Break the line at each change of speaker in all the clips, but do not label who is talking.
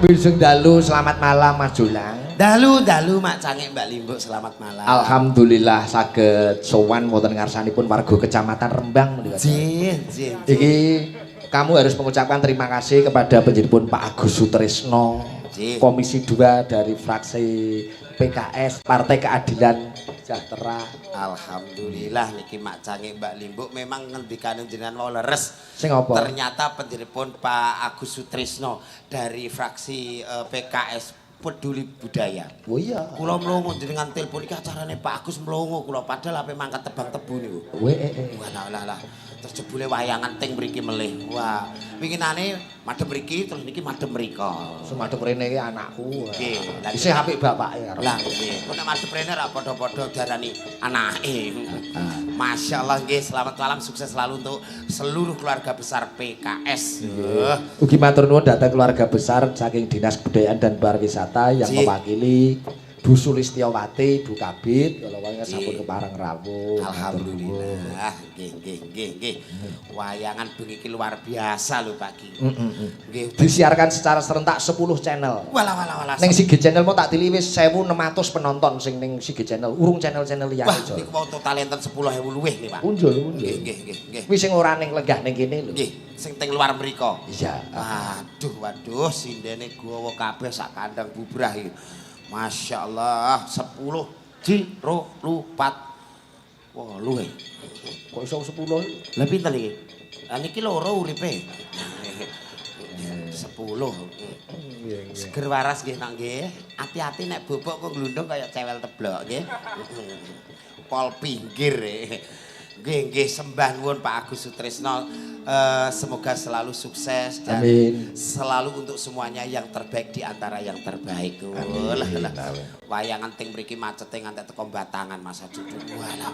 Wilujeng dalu, selamat malam Mas Jolang.
Dalu Mak Cangik Mbak Limbuk, selamat malam.
Alhamdulillah saged sowan wonten ngarsanipun warga Kecamatan Rembang menika. Iki kamu harus mengucapkan terima kasih kepada penjenengan Pak Agus Sutrisno, Komisi 2 dari fraksi PKS Partai Keadilan Sejahtera.
Alhamdulillah niki Mak Cangik Mbak Limbuk memang ngendikane jenengan wau leres.
Sing apa?
Ternyata penjenengan Pak Agus Sutrisno dari fraksi PKS Peduli Budaya.
Oh iya.
Kula mlongo jenengan telepon iki acarane Pak Agus mlongo kula padahal ape mangkat tebang tebu niku. Walah. Terus jebule wayangan ting mriki melih. Wah, winginane madhep mriki terus niki madhep mriko.
Semadhep rene iki anakku.
Nggih.
Isih apik bapake karo.
Lah nggih. Kok nek madhep rene ra padha-padha darani anake. Masyaallah nggih, selamat malam, sukses selalu untuk seluruh keluarga besar PKS.
Ugi matur nuwun dhateng keluarga besar saking Dinas Kebudayaan dan Pariwisata yang mewakili Bu Sulistiawati, Bu Kabid, kalau wayang sampun kepareng rawuh.
Alhamdulillah, nggih. Wayangan bengi iki luar biasa lho Pak Ki. Nggih.
Disiarkan secara serentak 10 channel.
Walah.
Ning Sigi Channel mau tak tili wis 1600 penonton sing ning Sigi Channel. Urung channel-channel liyane.
Wah, niku mau total enten 10.000 luwih nih Pak.
Unjul.
Nggih.
Kuwi sing ora ning lenggah ning kene lho.
Nggih, sing teng luar mriko.
Iya.
Waduh, sindene gawa kabeh sak kandang bubrah iki. Masya Allah, 10 jiro lupat. Wah, luwe.
Kok iso 10?
Lah pinten iki? Lah niki loro uripe. 10. Seger waras nggih, Nak nggih. Hati-hati nek bobok kok glundung kaya cewel teblok nggih. Pol pinggir. Nggih, sembah nuwun Pak Agus Sutrisno. Semoga selalu sukses dan selalu untuk semuanya yang terbaik di antara yang terbaik. Wayangan ting mriki macete nganti teko Batangan masa cucu. Walah.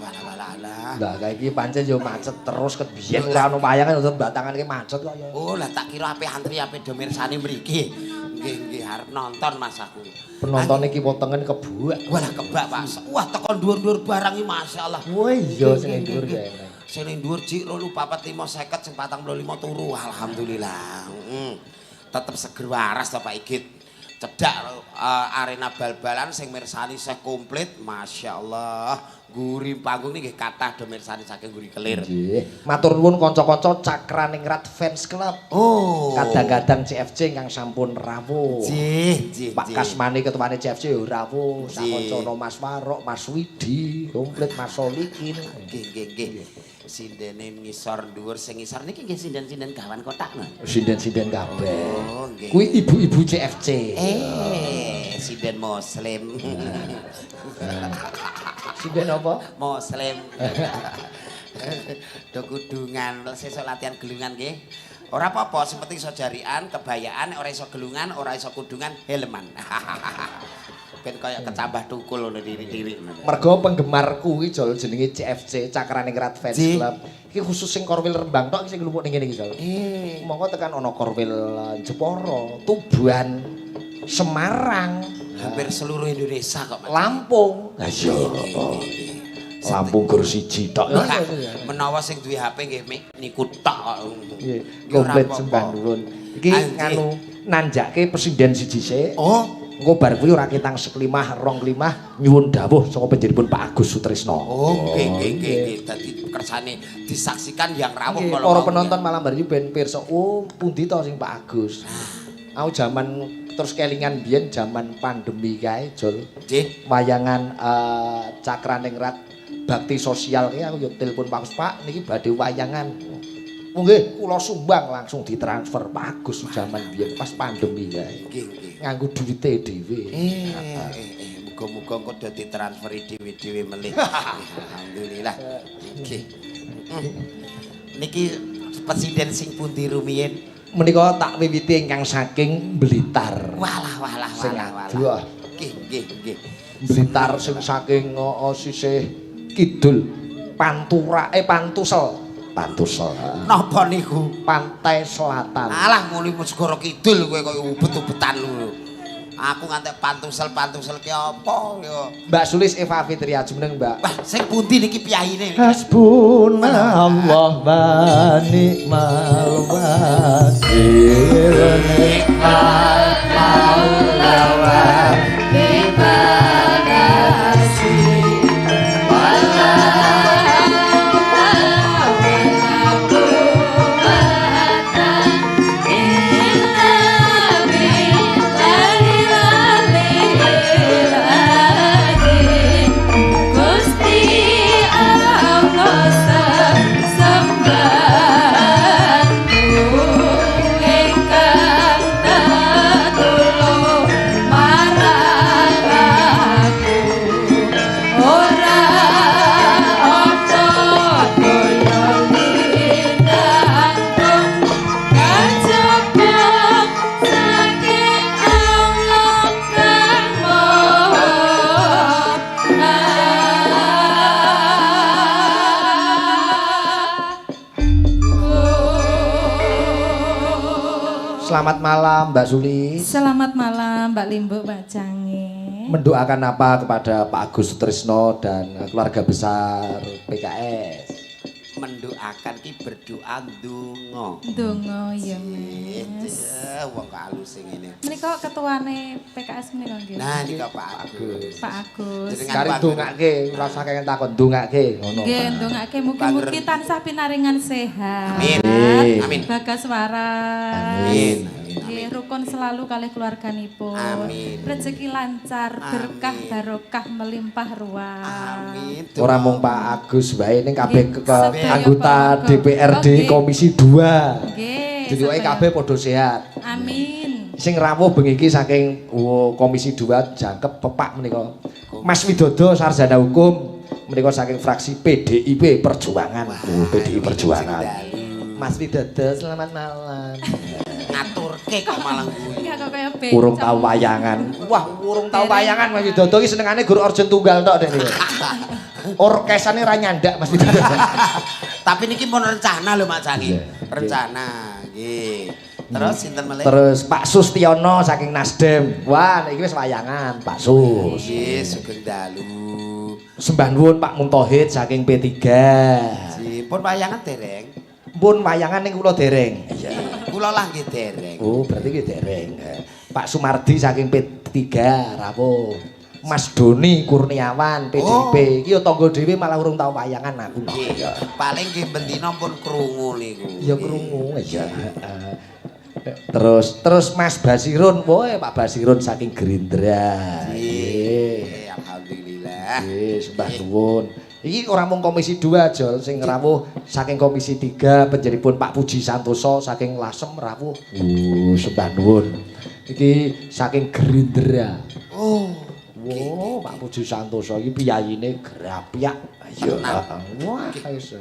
Lah kayak iki pancen yo macet terus ket biyen ora ono wayangan untuk Batangan iki macet kok ya.
Oh, lah tak kira ape antri ape do mirsani mriki. Nggih, arep nonton Mas aku.
Penonton iki wetengen kebuak.
Walah kebak Pak. Wah teko dhuwur-dhuwur barang iki masyaallah.
Wah iya sing dhuwur ya.
Sing dhuwur jik 3 4 5 50 sing 45 turu. Alhamdulillah. Tetep seger waras to Pak Igit. Cedak arena bal-balan sing mirsani seh komplit. Masyaallah. Guri panggung niki kathah do mirsani saking Guri Kelir.
Nggih. Matur nuwun kanca-kanca Cakraningrat Fans Club.
Oh.
Kadang-kadang CFC ingkang sampun rawuh.
Nggih.
Pak Kasmani ketuane CFC yo rawuh. Sakoncana Mas Warok, Mas Widi, komplit Mas Solikin.
Nggih. Sindene ngisor dhuwur sing ngisor niki nggih sinden-sinden gawan kotak lho.
Sinden-sinden kabeh.
Oh, nggih.
Kuwi ibu-ibu CFC.
Sinden muslim.
Sinden apa?
Muslim. Do kudungan, sesuk latihan gelungan nggih. Ora apa-apa, sing penting iso jarikan, kebayaan, ora iso gelungan, ora iso kudungan, helman. Ben kaya kecambah tukul ngono diri-diri.
Mergo penggemar kuwi Jol jenenge CFC Cakraningrat Fans Club. Iki khusus sing Korwil Rembang tok sing lumuk ning kene iki Jol. Monggo tekan ana Korwil Jepara, Tuban, Semarang,
hampir seluruh Indonesia kok.
Lampung. Lah iya. Lampung Gur siji tok.
Menawa sing duwe HP nggih niku tok kok.
Nggih, komplit sembah nuwun. Iki nganu nanjake presiden siji sik.
Oh.
Engko bar kuwi ora kitang seklimah rong klimah nyuwun dawuh saka panjenengan Pak Agus Sutrisno.
Oh, nggih. Dadi kersane disaksikan yang rawuh
kalau para penonton malam hari ben pirsa, oh pundi to sing Pak Agus. Aku jaman terus kelingan biyen jaman pandemi kae, Jol.
Nggih.
Wayangan Cakraningrat bakti sosial ki aku yo telepon Pak Agus, Pak niki badhe wayangan. Oh nggih, kula sumbang langsung ditransfer Pak Agus jaman biyen pas pandemi kae.
Nggih.
Nganggo duwite dhewe.
Muga-muga engko do ditransferi dhewe-dhewe melih. Alhamdulillah. Nggih. Niki presiden sing pundi rumiyin?
Menika tak wiwiti ingkang saking Blitar.
Walah.
Wah.
Nggih.
Blitar sing saking sisih kidul. Pantusel.
Napa niku?
Pantai Selatan.
Alah muni segara kidul kowe kaya ubet-ubetan lho. Aku ngantek pantusel ki apa ya? Mbak
Sulis Eva Fitria jeneng, Mbak.
Wah, sing pundi niki piyayine?
Hasbunallah wa ni'mal wakil. Nikmat selamat malam Mbak Suli.
Selamat malam Mbak Limbo, Mbak Jange.
Mendoakan apa kepada Pak Agus Sutrisno dan keluarga besar PKS?
Mendoakan ki berdoa ndonga.
Ndonga ya, Mas.
Wong kalus sing ngene.
Menika ketuane PKS menika nggih.
Nah, nika Pak Agus.
Pak Agus.
Sekali ndongake, ora usah kenging takon ndongake ngono.
Nggih, ndongake mugi-mugi tansah pinaringan sehat.
Amin. Amin.
Bagas waras.
Amin.
Nggih, rukun selalu kalih keluarganipun.
Amin.
Rezeki lancar, berkah barokah melimpah ruah.
Amin.
Ora mung Pak Agus wae ning kabeh
Nggih,
anggota
sedaya
DPRD
Nggih.
Komisi 2.
Nggih.
Jadi wae kabeh padha sehat.
Amin.
Sing rawuh bengi iki saking Komisi 2 jangkep pepak menika. Mas Widodo sarjana hukum menika saking fraksi PDIP Perjuangan. PDI Perjuangan. Mas Widodo selamat malam.
Ngaturke kok malang kuwi.
Iya kok kaya bencong.
Urung tau wayangan. Wah, urung tau wayangan Mas Widodo iki senengane gur orjen tunggal tok dek niku. Orkesane ra nyandak Mas Widodo.
Tapi niki pun rencana lho Mak Jangi.
Iya.
Rencana, nggih. Terus sinten melih?
Terus Pak Sustiono saking Nasdem. Wah, niki wis wayangan Pak Sus.
Nggih, sugeng dalu.
Sembah nuwun Pak Muntohid saking P3.
Nggih, pun wayangan dereng.
Pun wayangan ning kula dereng. Iya.
Kula lah nggih dereng.
Oh, berarti ki dereng. Pak Sumardi saking P3 rawuh. Mas Doni Kurniawan PDIP. Iki yo tangga dhewe malah urung tau wayangan aku.
Nggih. Paling nggih bendina pun krungu niku.
Ya krungu ya. Terus Mas Basirun, woe Pak Basirun saking Gerindra.
Nggih, alhamdulillah.
Nggih, sembah nuwun. Iki ora mung Komisi 2 Jol sing rawuh saking Komisi 3 panjenenganipun Pak Puji Santoso saking Lasem rawuh. Sembah nuwun. Iki saking Gerindra.
Oh,
wow, Pak Puji Santoso iki piyayine grapyak. Ya. Wah, wis.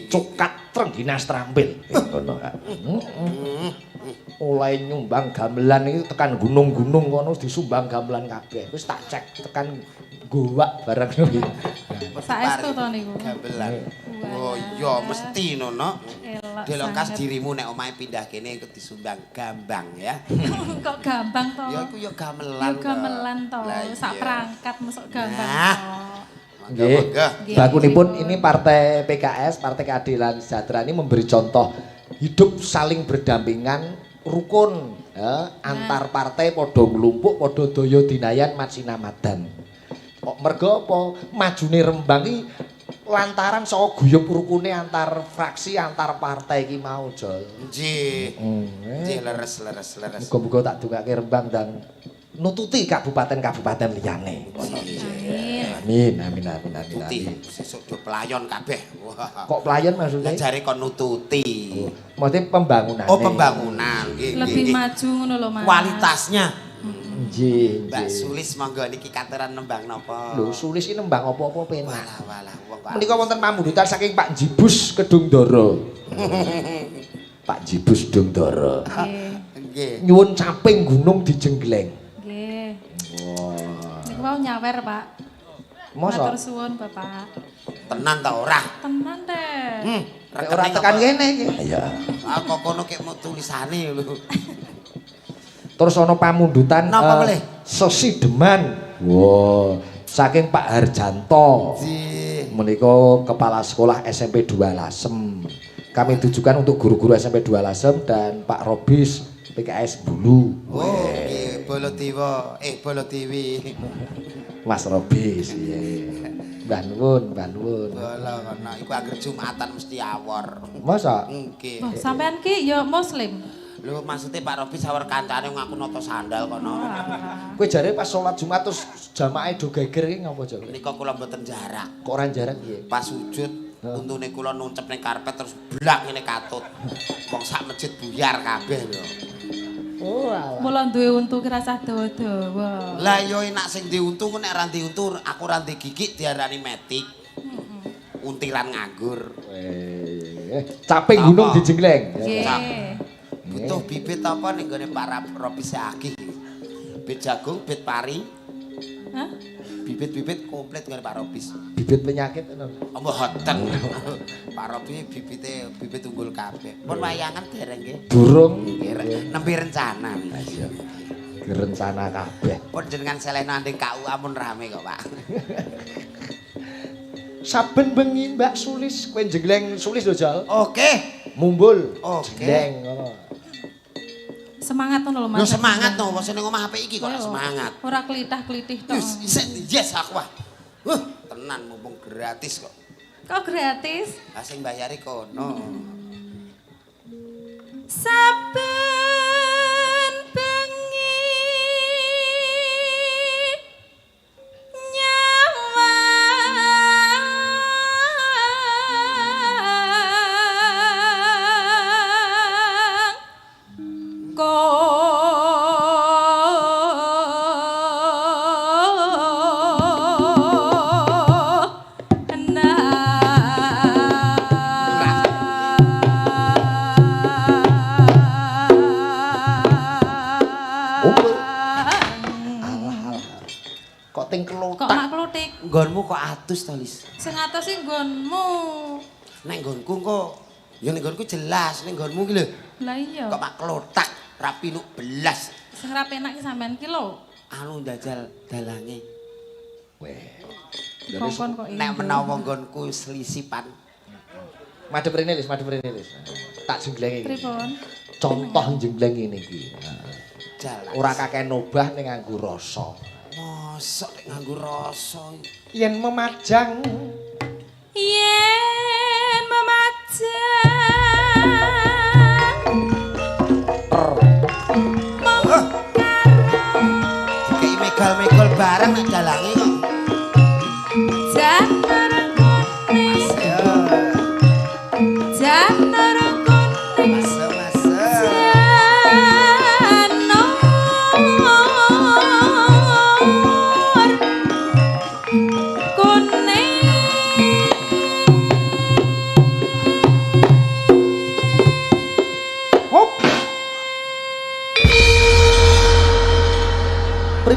Cukat Trengginas Trampil. Ngono. Oleh nyumbang gamelan iki tekan gunung-gunung kono disumbang gamelan kabeh. Wis tak cek tekan Gowak bareng iki.
Saestu to niku.
Gamelan. Oh iya mesti nono. Delongkas dirimu nek omahe pindah kene ikut disumbang gambang ya.
Kok gampang to?
Ya iku ya gamelan.
Ya gamelan to. Sak perangkat mesok gampang to.
Nggih. Bakunipun ini partai PKS, Partai Keadilan Sejahtera ini memberi contoh hidup saling berdampingan, rukun, ya, antar partai padha nglumpuk, padha daya dinayan macinamadan. Kok mergo apa? Majune Rembang iki lantaran saka guyub rukune antar fraksi, antar partai iki mau, Jol.
Nggih. Nggih leres.
Muga-muga tak dongake Rembang dan nututi kabupaten-kabupaten liyane. Amin. Amin.
Sesuk do pelayon kabeh. Wah.
Kok pelayan maksudnya?
Jare kon nututi.
Maksudnya pembangunan.
Oh, pembangunan. Nggih.
Lebih maju ngono lho, Mas.
Kualitasnya.
Nggih.
Mbak Sulis monggo niki kateran nembang napa?
Lho, Sulis iki nembang apa-apa penak.
Walah, wong kok.
Menika wonten pamundutan saking Pak Jibus Kedungdara. Pak Jibus Kedungdara.
Nggih.
Nyuwun caping gunung dijenggleng.
Nggih.
Wah.
Niku mau nyawer, Pak.
Mosok
Matur suwun, Bapak.
Tenan ta ora?
Tenan deh.
nek ora tekan kene iki. Iya.
Kok kono kek mau tulisane lho.
Terus ana pamundutan
Napa melih?
Sesideman. Wow, saking Pak Harjanto.
Nggih.
Menika kepala sekolah SMP 2 Lasem. Kami tujukan untuk guru-guru SMP 2 Lasem dan Pak Robis PKS Bulu.
Oh, nggih, Bolotiwo, Bolotiwi.
Mas Robis, iya. Mbah nuwun.
Bola kono iku anggere Jumatan mesti awor.
Masa?
Nggih.
Wah, sampean ki ya muslim.
Lho maksudnya Pak Robis awor kancane ngaku noto sandal kono.
Kowe jare pas sholat Jumat terus jamaah do geger iki ngapa, Jol?
Nika kula mboten jarak.
Kok ora jarak piye?
Pas sujud untune kula nuncep ning karpet terus blak ngene katut. Wong sak masjid buyar kabeh lho.
Oh, alah.
Mula duwe untu ki rasah dawa-dawa.
Lah yo enak sing diuntu nek ra diuntu aku ra gigi diarani metik. Untilan nganggur.
Caping gunung dijenggleng.
Nggih.
Butuh bibit apa ning gone para Robis Aki? Bit jagung, bit pari.
Hah?
Bibit-bibit komplit dengan Pak Robis.
Bibit penyakit ngono.
Mboten. Pak Robi bibit unggul kabeh. Pun wayangan dereng nggih.
Burung
Nembe rencana.
rencana kabeh.
Pun jenengan selehno anding KUA pun rame kok, Pak.
Saben bengi Mbak Sulis, kowe jengleng Sulis lho, Jal.
Oke.
Mumbul.
Oke.
Jengleng ngono.
Semangat ngono lho Mas.
Yo semangat to, wong ning omah apik iki kok semangat.
Ora klitah-klitih tok.
Yes aku wah. Tenan mumpung gratis kok.
Kok gratis?
Lah sing mbayari kono.
Saben bengi
nggonmu kok atus to, Lis?
Sing atus sing nggonmu.
Nek nggonku kok ya ning nggonku jelas, ning nggonmu ki lho.
Lah iya.
Kok mak klotak rapi nuk belas.
Sing ra penak ki sampean ki lho.
Anu ndajal dalange.
Weh.
Kongkon kok
Nek menawa nggonku selisipan.
Madhep rene Lis, madhep rene Lis. Tak jengglenge iki.
Pripun?
Contoh jengleng ngene iki.
Jalan.
Ora kakek nobah ning nganggo rasa.
Mosok nek nganggo rasa.
Yen memajang
kayak megal-megal barang nek dalange kok.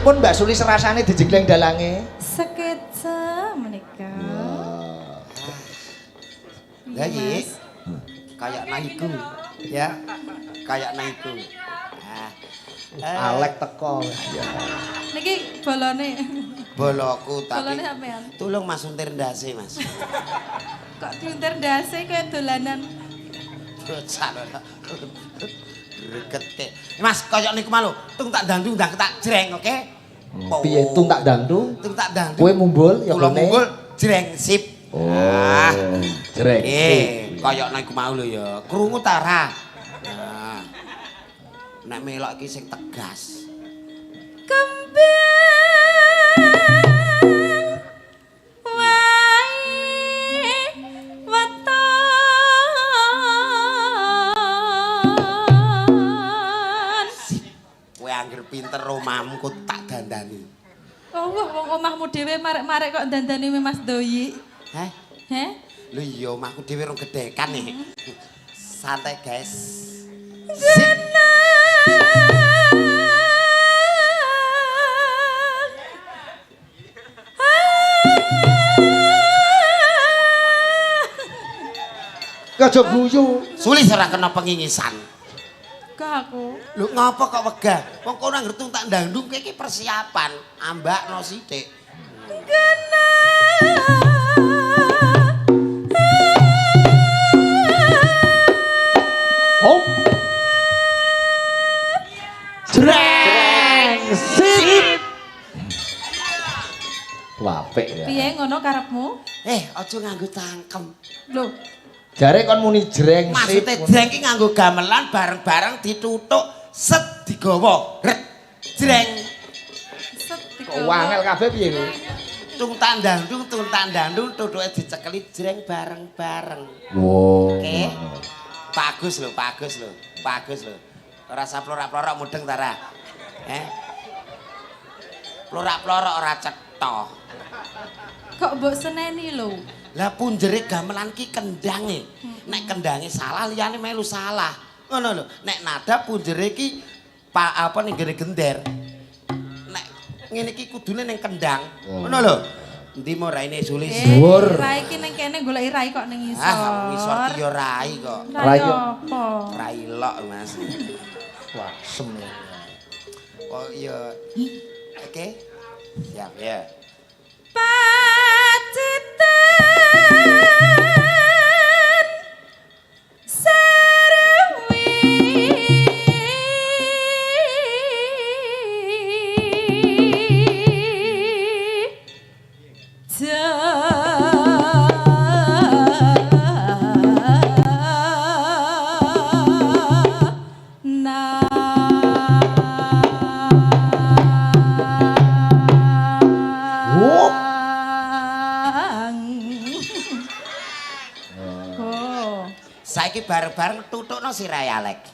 pripun Mbak Sulis rasane dijenggleng dalange?
Sketsa menika.
Lah iki kayak naiku ya. Kayak naiku.
Alek teko. Ya.
Niki bolone.
Boloku tapi.
Bolone sampean.
Tulung Mas untir ndase, Mas.
Kok diuntir ndase kaya dolanan.
Bocah lho. Gregete. Mas koyo niku malu, tung tak dandung ndang tak jreng, oke?
Piye tung tak dandung?
Tung tak dandung.
Kowe mumbul ya
kula mumbul jreng sip.
Jreng.
Koyo niku mau lho ya. Krungu ta ra? Nah. Nek melok iki sing tegas. Pinter omahmu kok tak dandani.
Oh, wong omahmu dhewe marek-marek kok dandani Mas Doyi.
Heh?
Heh?
Lho iya omahku dhewe rong gedekan nih. Santai, guys.
Aja guyu.
Sulis ora kena pengingisan.
Aku.
Lho ngapa kok wegah? Wong kono ngertung tak ndandung iki persiapan, ambakno sithik.
Hop. Jreng sip. Apik ya.
Piye ngono karepmu?
Aja nganggo cangkem.
Lho,
jare kon muni jreng sip.
Maksude jreng ki nganggo gamelan bareng-bareng dituthuk set digawa. Ret. Jreng.
set
Kok wangel kabeh piye lho?
Tung tandandung tuthuke dicekeli jreng bareng-bareng.
Wow.
Oke. Bagus lho. Ora usah plorak-plorok mudeng ta ra? Plorak-plorok ora cetha.
kok mbok seneni lho.
Lah punjere gamelan ki kendange. Nek kendange salah liyane melu salah. Ngono lho. Nek nada punjere ki apa ning gere gender. Nek ngene iki kudune ning kendang. Ngono lho. Endi mo raine sulis.
Dhuwur.
Rai iki ning kene goleki rai kok ning isor.
Ah, ngisor ki ya rai kok.
Rai apa?
Rai lok, Mas.
Wah, sem.
Oh iya. Oke. Siap ya.
Pacitan Serwi
Saiki bareng-bareng tutukno sirahe Alek.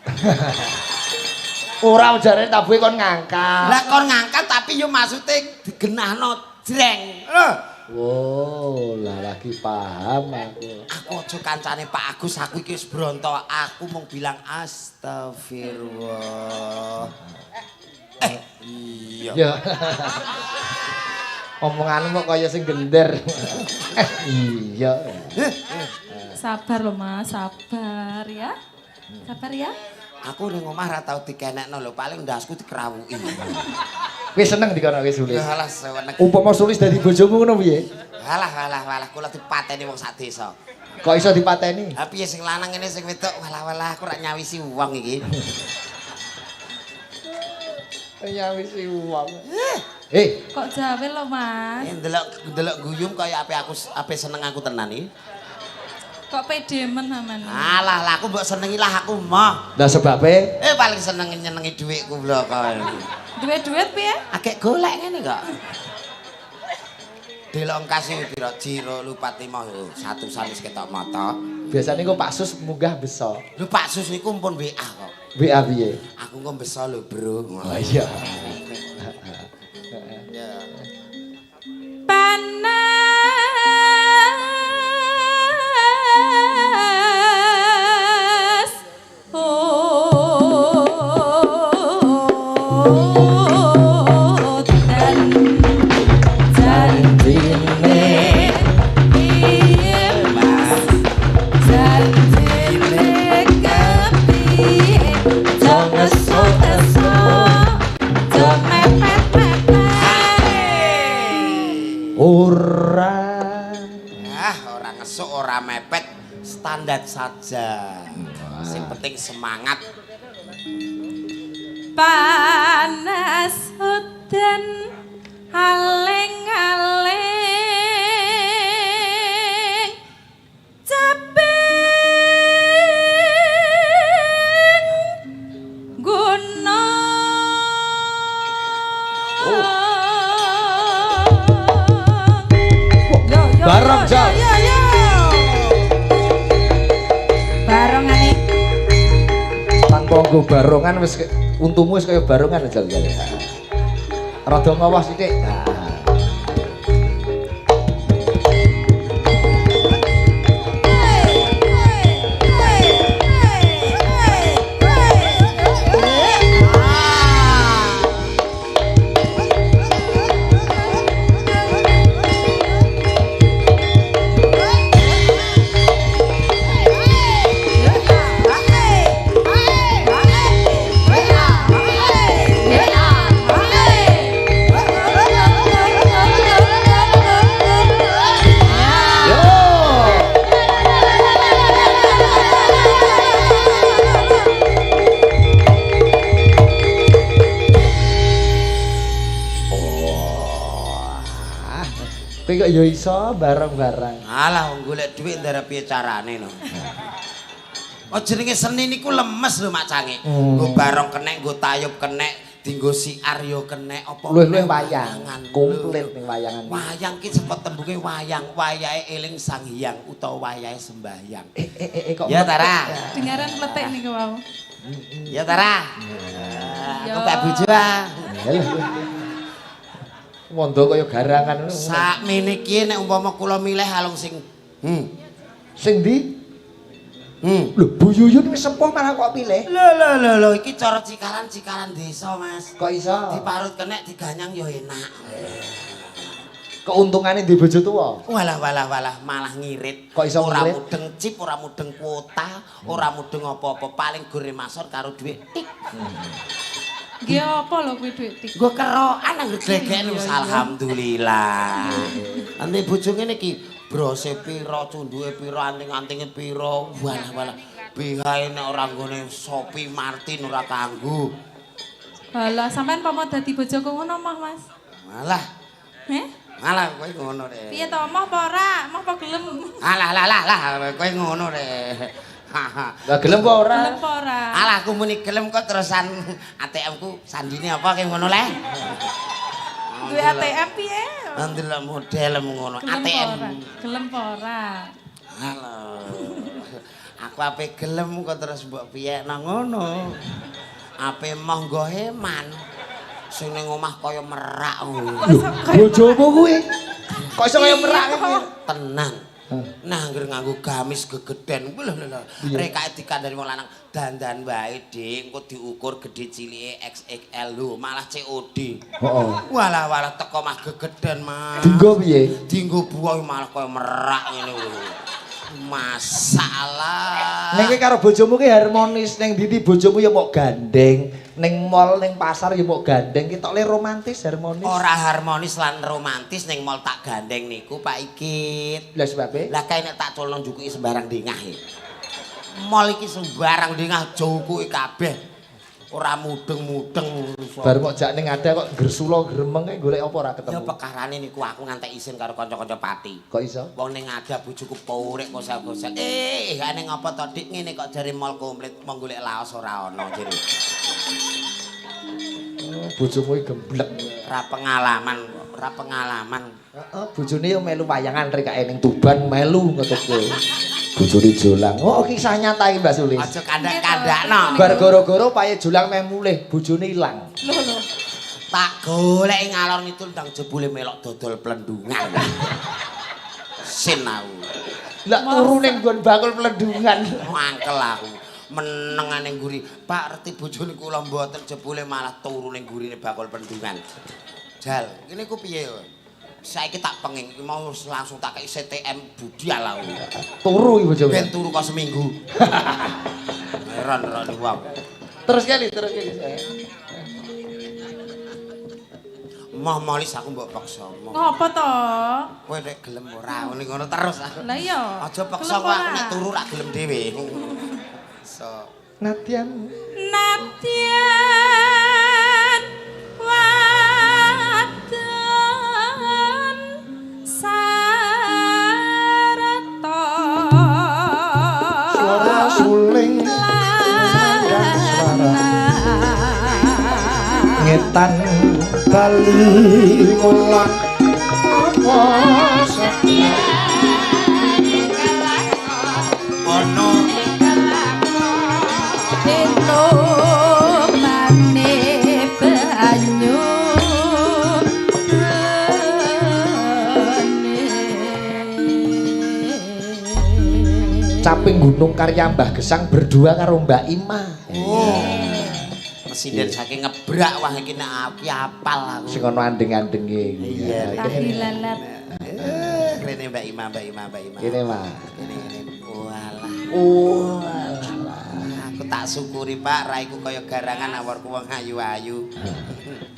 Ora jare tabuhe kon ngangkat.
Lah kon ngangkat tapi yo maksude digenahno jreng. Lho.
Oh, lah lagi paham aku.
Aku aja kancane Pak Agus, aku iki wis bronto. Aku mung bilang astagfirullah. Iya.
Ya. Omonganmu kok kaya sing gender. Iya.
Sabar loh Mas, sabar ya. Sabar ya.
Aku ning omah ra tau dikenekno lho, paling ndasku dikerawuki.
Wis seneng dikono wis Sulis.
Halah sewenek.
Umpama Sulis dadi bojomu ngono piye?
Halah kula dipateni wong sak desa.
Kok iso dipateni?
Ha piye sing lanang ngene sing wedok walah aku ra nyawisi wong iki.
Nyawisi wong.
Kok jawe lo Mas?
Ndelok guyum kaya ape seneng aku tenan iki.
Kok pedemen sampean?
Alah lah aku mbok senengi lah aku mah.
Lah sebabe
Paling seneng nyenengi dhuwitku blok kok.
Duit-duit piye?
Akeh golek ngene kok. Delok engkase pira jiro lupati mah satu salis ketok mata.
biasane kok Pak Sus munggah beso.
Lho Pak Sus niku pun WA kok.
WA piye?
Aku kok beso lho, Bro.
Oh iya.
Panas.
Ora ngesuk, ora mepet, standar saja. Sing penting semangat.
Panas udan aling-aling caping gunung.
Bareng Jal.
Barongan iki.
Tanpa nggo barongan wis untumu wis kaya barongan Jal. Rada ngawas sithik. Nah. Kowe kok ya iso bareng-bareng.
Alah wong golek dhuwit ndara piye carane no. Oh jenenge seni niku lemes lho Mak Cange. Nggo barong kenek, nggo tayub kenek, dienggo siar yo kenek apa.
Luwih-luwih wayang, komplit ning wayangan.
Wayang ki cepet tembunge wayang, wayahe eling Sang Hyang utawa wayahe sembahyang.
Kok
Ya Tara.
Dengaran pletek niku wau.
Ya Tara. Aku Pak Bojo ah.
Mondo kaya garangan ngono.
Sakmene iki nek umpama kula milih alung sing
Sing ndi? Lho, Bu Yuyun wis sepuh malah kok pilih.
Lho, iki cara cikalan desa, Mas.
Kok iso?
Diparut kenek diganyang ya enak.
Keuntungannya di bojo tuwa.
Walah, malah ngirit.
Kok iso
ora
ngirit?
mudeng chip, ora mudeng kuota, ora mudeng apa-apa, paling gore masor karo dhuwit tik.
Nggih apa lho kuwi dhuwit tik.
Nggo kerokan anggere glegeken wis alhamdulillah. Ane bojo ngene iki brose pira, cunduke pira, anting-antinge pira. Walah. Bihae nek ora nggone Shopee Martin ora kanggo.
Halah, sampean pamot dadi bojoku ngono mah, Mas.
Malah,
Heh?
malah kowe ngono rek.
Piye to, moh apa ora? Moh apa gelem?
Alah, kowe ngono rek.
Lah gelem kok ora?
Gelem apa ora?
Alah aku muni gelem kok terusan ATM-ku sandine apa kayak ngono le.
Duwe ATM piye?
Ndelok model ngono ATM.
Gelem apa ora?
Halo. Aku ape gelem kok terus mbok piyekno ngono. Ape monggo heman. Sing ning omah kaya merak ngono.
Bojomu kuwi. Kok iso kaya merak iki?
Tenan. Nah, anggere nganggo gamis gegeden. Lho. Rekake dikandani wong lanang dandan wae, Dik. Engko diukur gedhe cilike XXL lho, malah COD.
Heeh.
Walah teko mah gegeden, Mas.
Dinggo piye?
Dinggo buah malah kaya merak ngene lho. Masalah.
Ning kowe karo bojomu ki harmonis, ning ndi bojomu ya mok gandeng, ning mall ning pasar ya mok gandeng, ketok le romantis harmonis.
Ora harmonis lan romantis ning mall tak gandeng niku Pak Ikit.
Lah sebabe?
Lah kae nek tak culno njukuki sembarang dingah iki. Mall iki sembarang dingah jukuki kabeh. Ora mudeng-mudeng.
Bar kok jak ning ada kok gersula gremeng kae golek apa ora
Ya
ketemu.
pekarane niku aku ngantek isin karo kanca-kanca pati.
Kok iso?
Wong ning ada bojoku purek kosel-kosel. Ning apa to Dik ngene kok jare mall komplit mau golek laos ora ana jare.
Oh, bojomu iki gemblek.
Ora pengalaman.
Heeh, bojone yo melu wayangan rek ning Tuban melu ngono kuwi. Bojone jolang. Oh, kisah nyata iki Mbak Sulis.
Aja kandak-kandakno.
Bar gara-gara paye jolang meh mulih, bojone ilang.
Lho.
Tak golek ngalor ngidul ndang jebule melok dodol plendungan. Sin aku.
Lah turu ning nggon bakul plendungan.
Mangkel aku. Menengane ngguri. Pak reti bojone kula mboten jebule malah turu ning gurine bakul plendungan. Jal, ngene ku piye yo? Saiki tak penging iki mau langsung tak kei CTM budal aku.
Turu iki bojone.
Ben turu kok seminggu. Heran wong.
Terus kali.
Moh-molis aku mbok paksa.
Ngopo to?
Kowe nek gelem ora ngono terus.
Lah iya.
Aja paksa kok aku nek turu rak gelem dhewe. So.
Natian
wadon sarata
suara suling ngetan kali mulan apa
Ono
Caping Gunung Karya Mbah Gesang berdua karo Mbak Ima.
Oh. Presiden saking ngebrak wah iki nek aku apal aku.
Sing ono andeng-andenge.
Iya.
Dilalat.
Rene Mbak Ima.
Kene mah.
Ini. Walah.
Oh.
Aku tak syukuri Pak, raiku kaya garangan awarku wong ayu-ayu.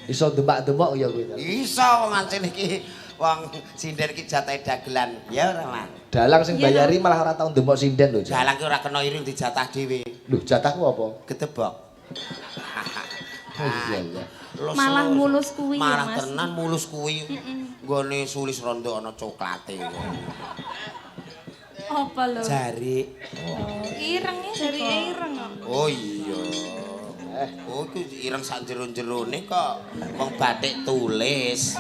Iso demak-demak ya kuwi.
Iso wong ancen iki wong sinden iki jatahe dagelan. Ya ora, Mas.
Dalang sing bayari malah ora tau ndemok sinden lho.
Dalang ki ora kena iring dijatah dhewe.
Lho, jatahku apa?
Gedebok.
Iya.
Malah mulus kuwi ya,
Malah
Mas.
tenan mulus kuwi. Nggone sulis rondo ana coklate.
Apa lho?
Jari.
Ireng ya dari ireng kok.
Oh iya. Oh iku ireng sak jero-jerone kok wong batik tulis.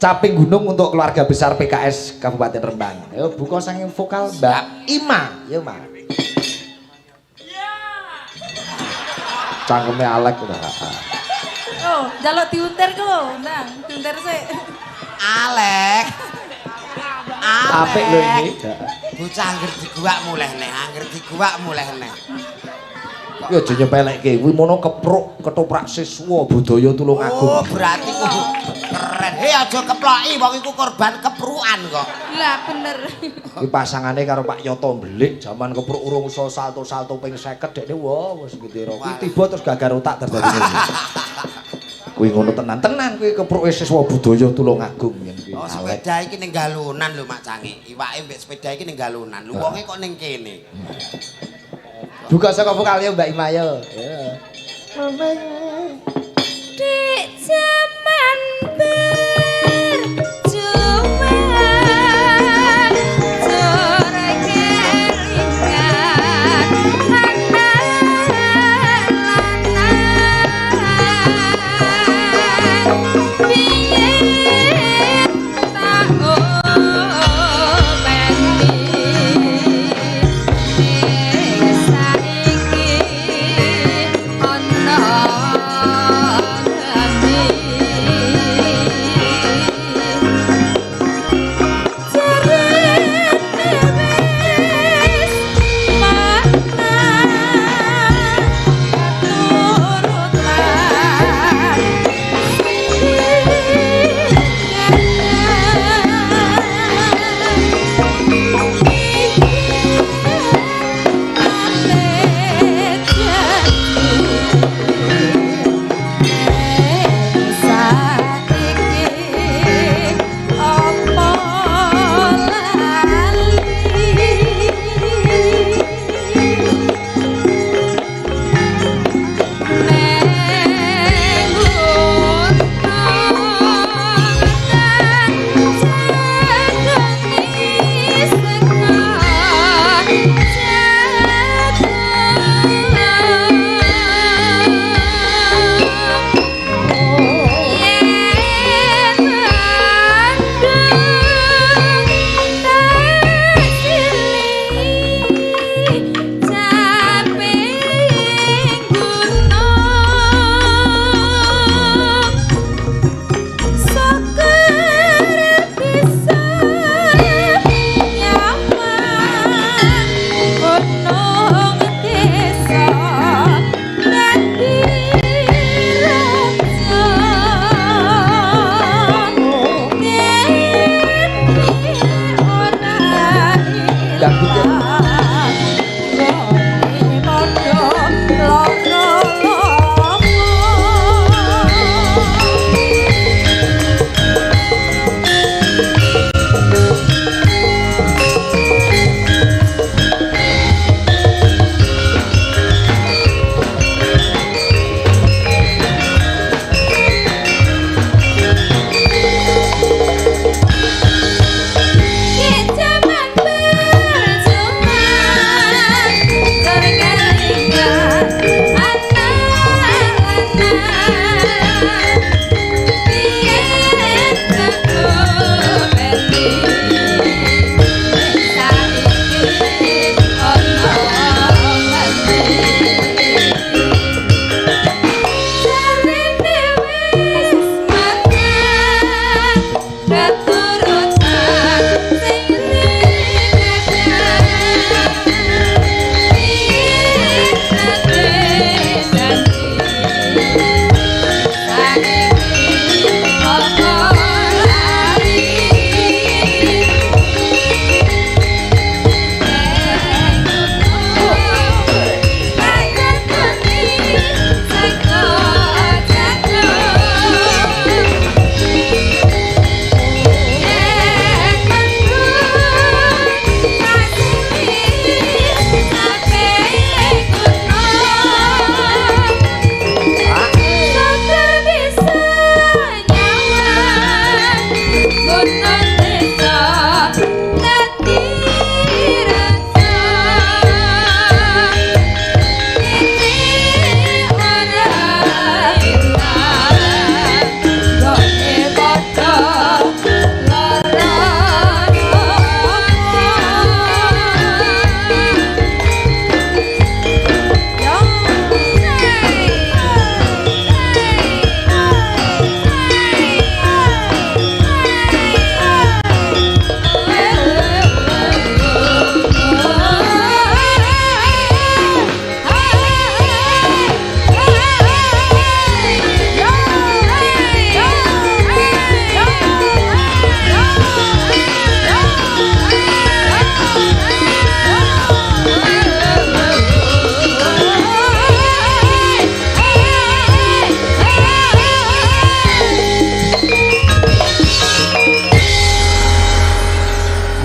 Caping Gunung untuk keluarga besar PKS Kabupaten Rembang. Ayo buka sanging vokal Mbak Ima. Ya, Mas. Cangkeme alek udah.
Oh, jaluk diuntir ku lho, Ndang. Diuntir sik.
Alek.
Apik lho iki.
Bocah angger diguwak mulih neh, angger diguwak mulih neh.
Ya aja nyepelekke kuwi mono kepruk ketoprak siswa budaya Tulungagung.
Oh, berarti kudu keren. Aja keploki wong iku korban keprukan kok.
Lah bener.
Kuwi pasangane karo Pak Yoto Mbelik jaman kepruk urung iso salto-salto ping 50 dekne wis ngetira. Kuwi tiba terus gagar otak dadi ngono. Kuwi ngono tenan-tenan kuwi kepruke siswa budaya Tulungagung yen kuwi.
Oh, sepeda iki ning galunan lho Mak Cangi. Iwake mbek sepeda iki ning galunan. Lu wonge kok ning kene.
Buka saka vokale Mbak Imayo. Ya.
Dik jaman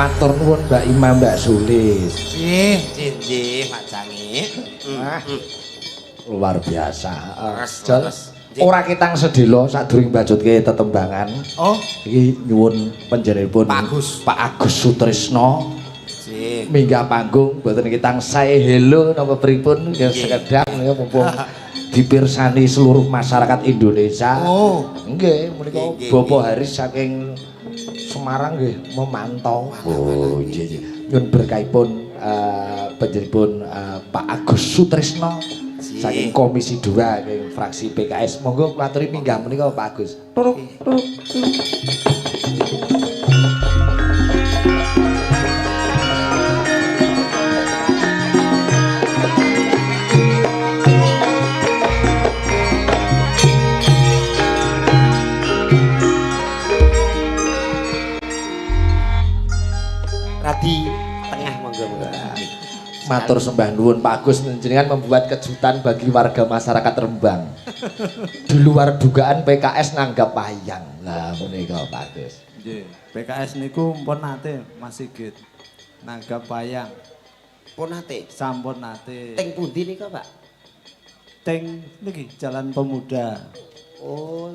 Matur nuwun Mbak Ima, Mbak Sulis.
Nggih, Mak Jangi.
Luar biasa.
Terus.
Ora kitang sedelo sadurunge mbajutke tetembangan.
Oh,
iki nyuwun panjenenganipun Pak Agus Sutrisno.
Nggih.
Minggah panggung mboten kitang sae hello napa pripun ya sekedap ya mumpung dipirsani seluruh masyarakat Indonesia.
Oh,
nggih menika Bapak Haris saking Semarang nggih memantau. Oh nggih. Nyuwun berkahipun panjenenganipun Pak Agus Sutrisno saking Komisi 2 saking fraksi PKS. Monggo kula aturi minggah menika Pak Agus. Turuk.
Radi tengah monggo.
Matur sembah nuwun Pak Agus, jenengan membuat kejutan bagi warga masyarakat Rembang. Di luar dugaan PKS nanggap wayang. Lah menika Pak Agus.
Nggih, PKS niku pun nate Mas Sigit. Nanggap wayang.
Pun nate.
Sampun nate.
Teng pundi nika, Pak?
Teng niki Jalan Pemuda.
Oh,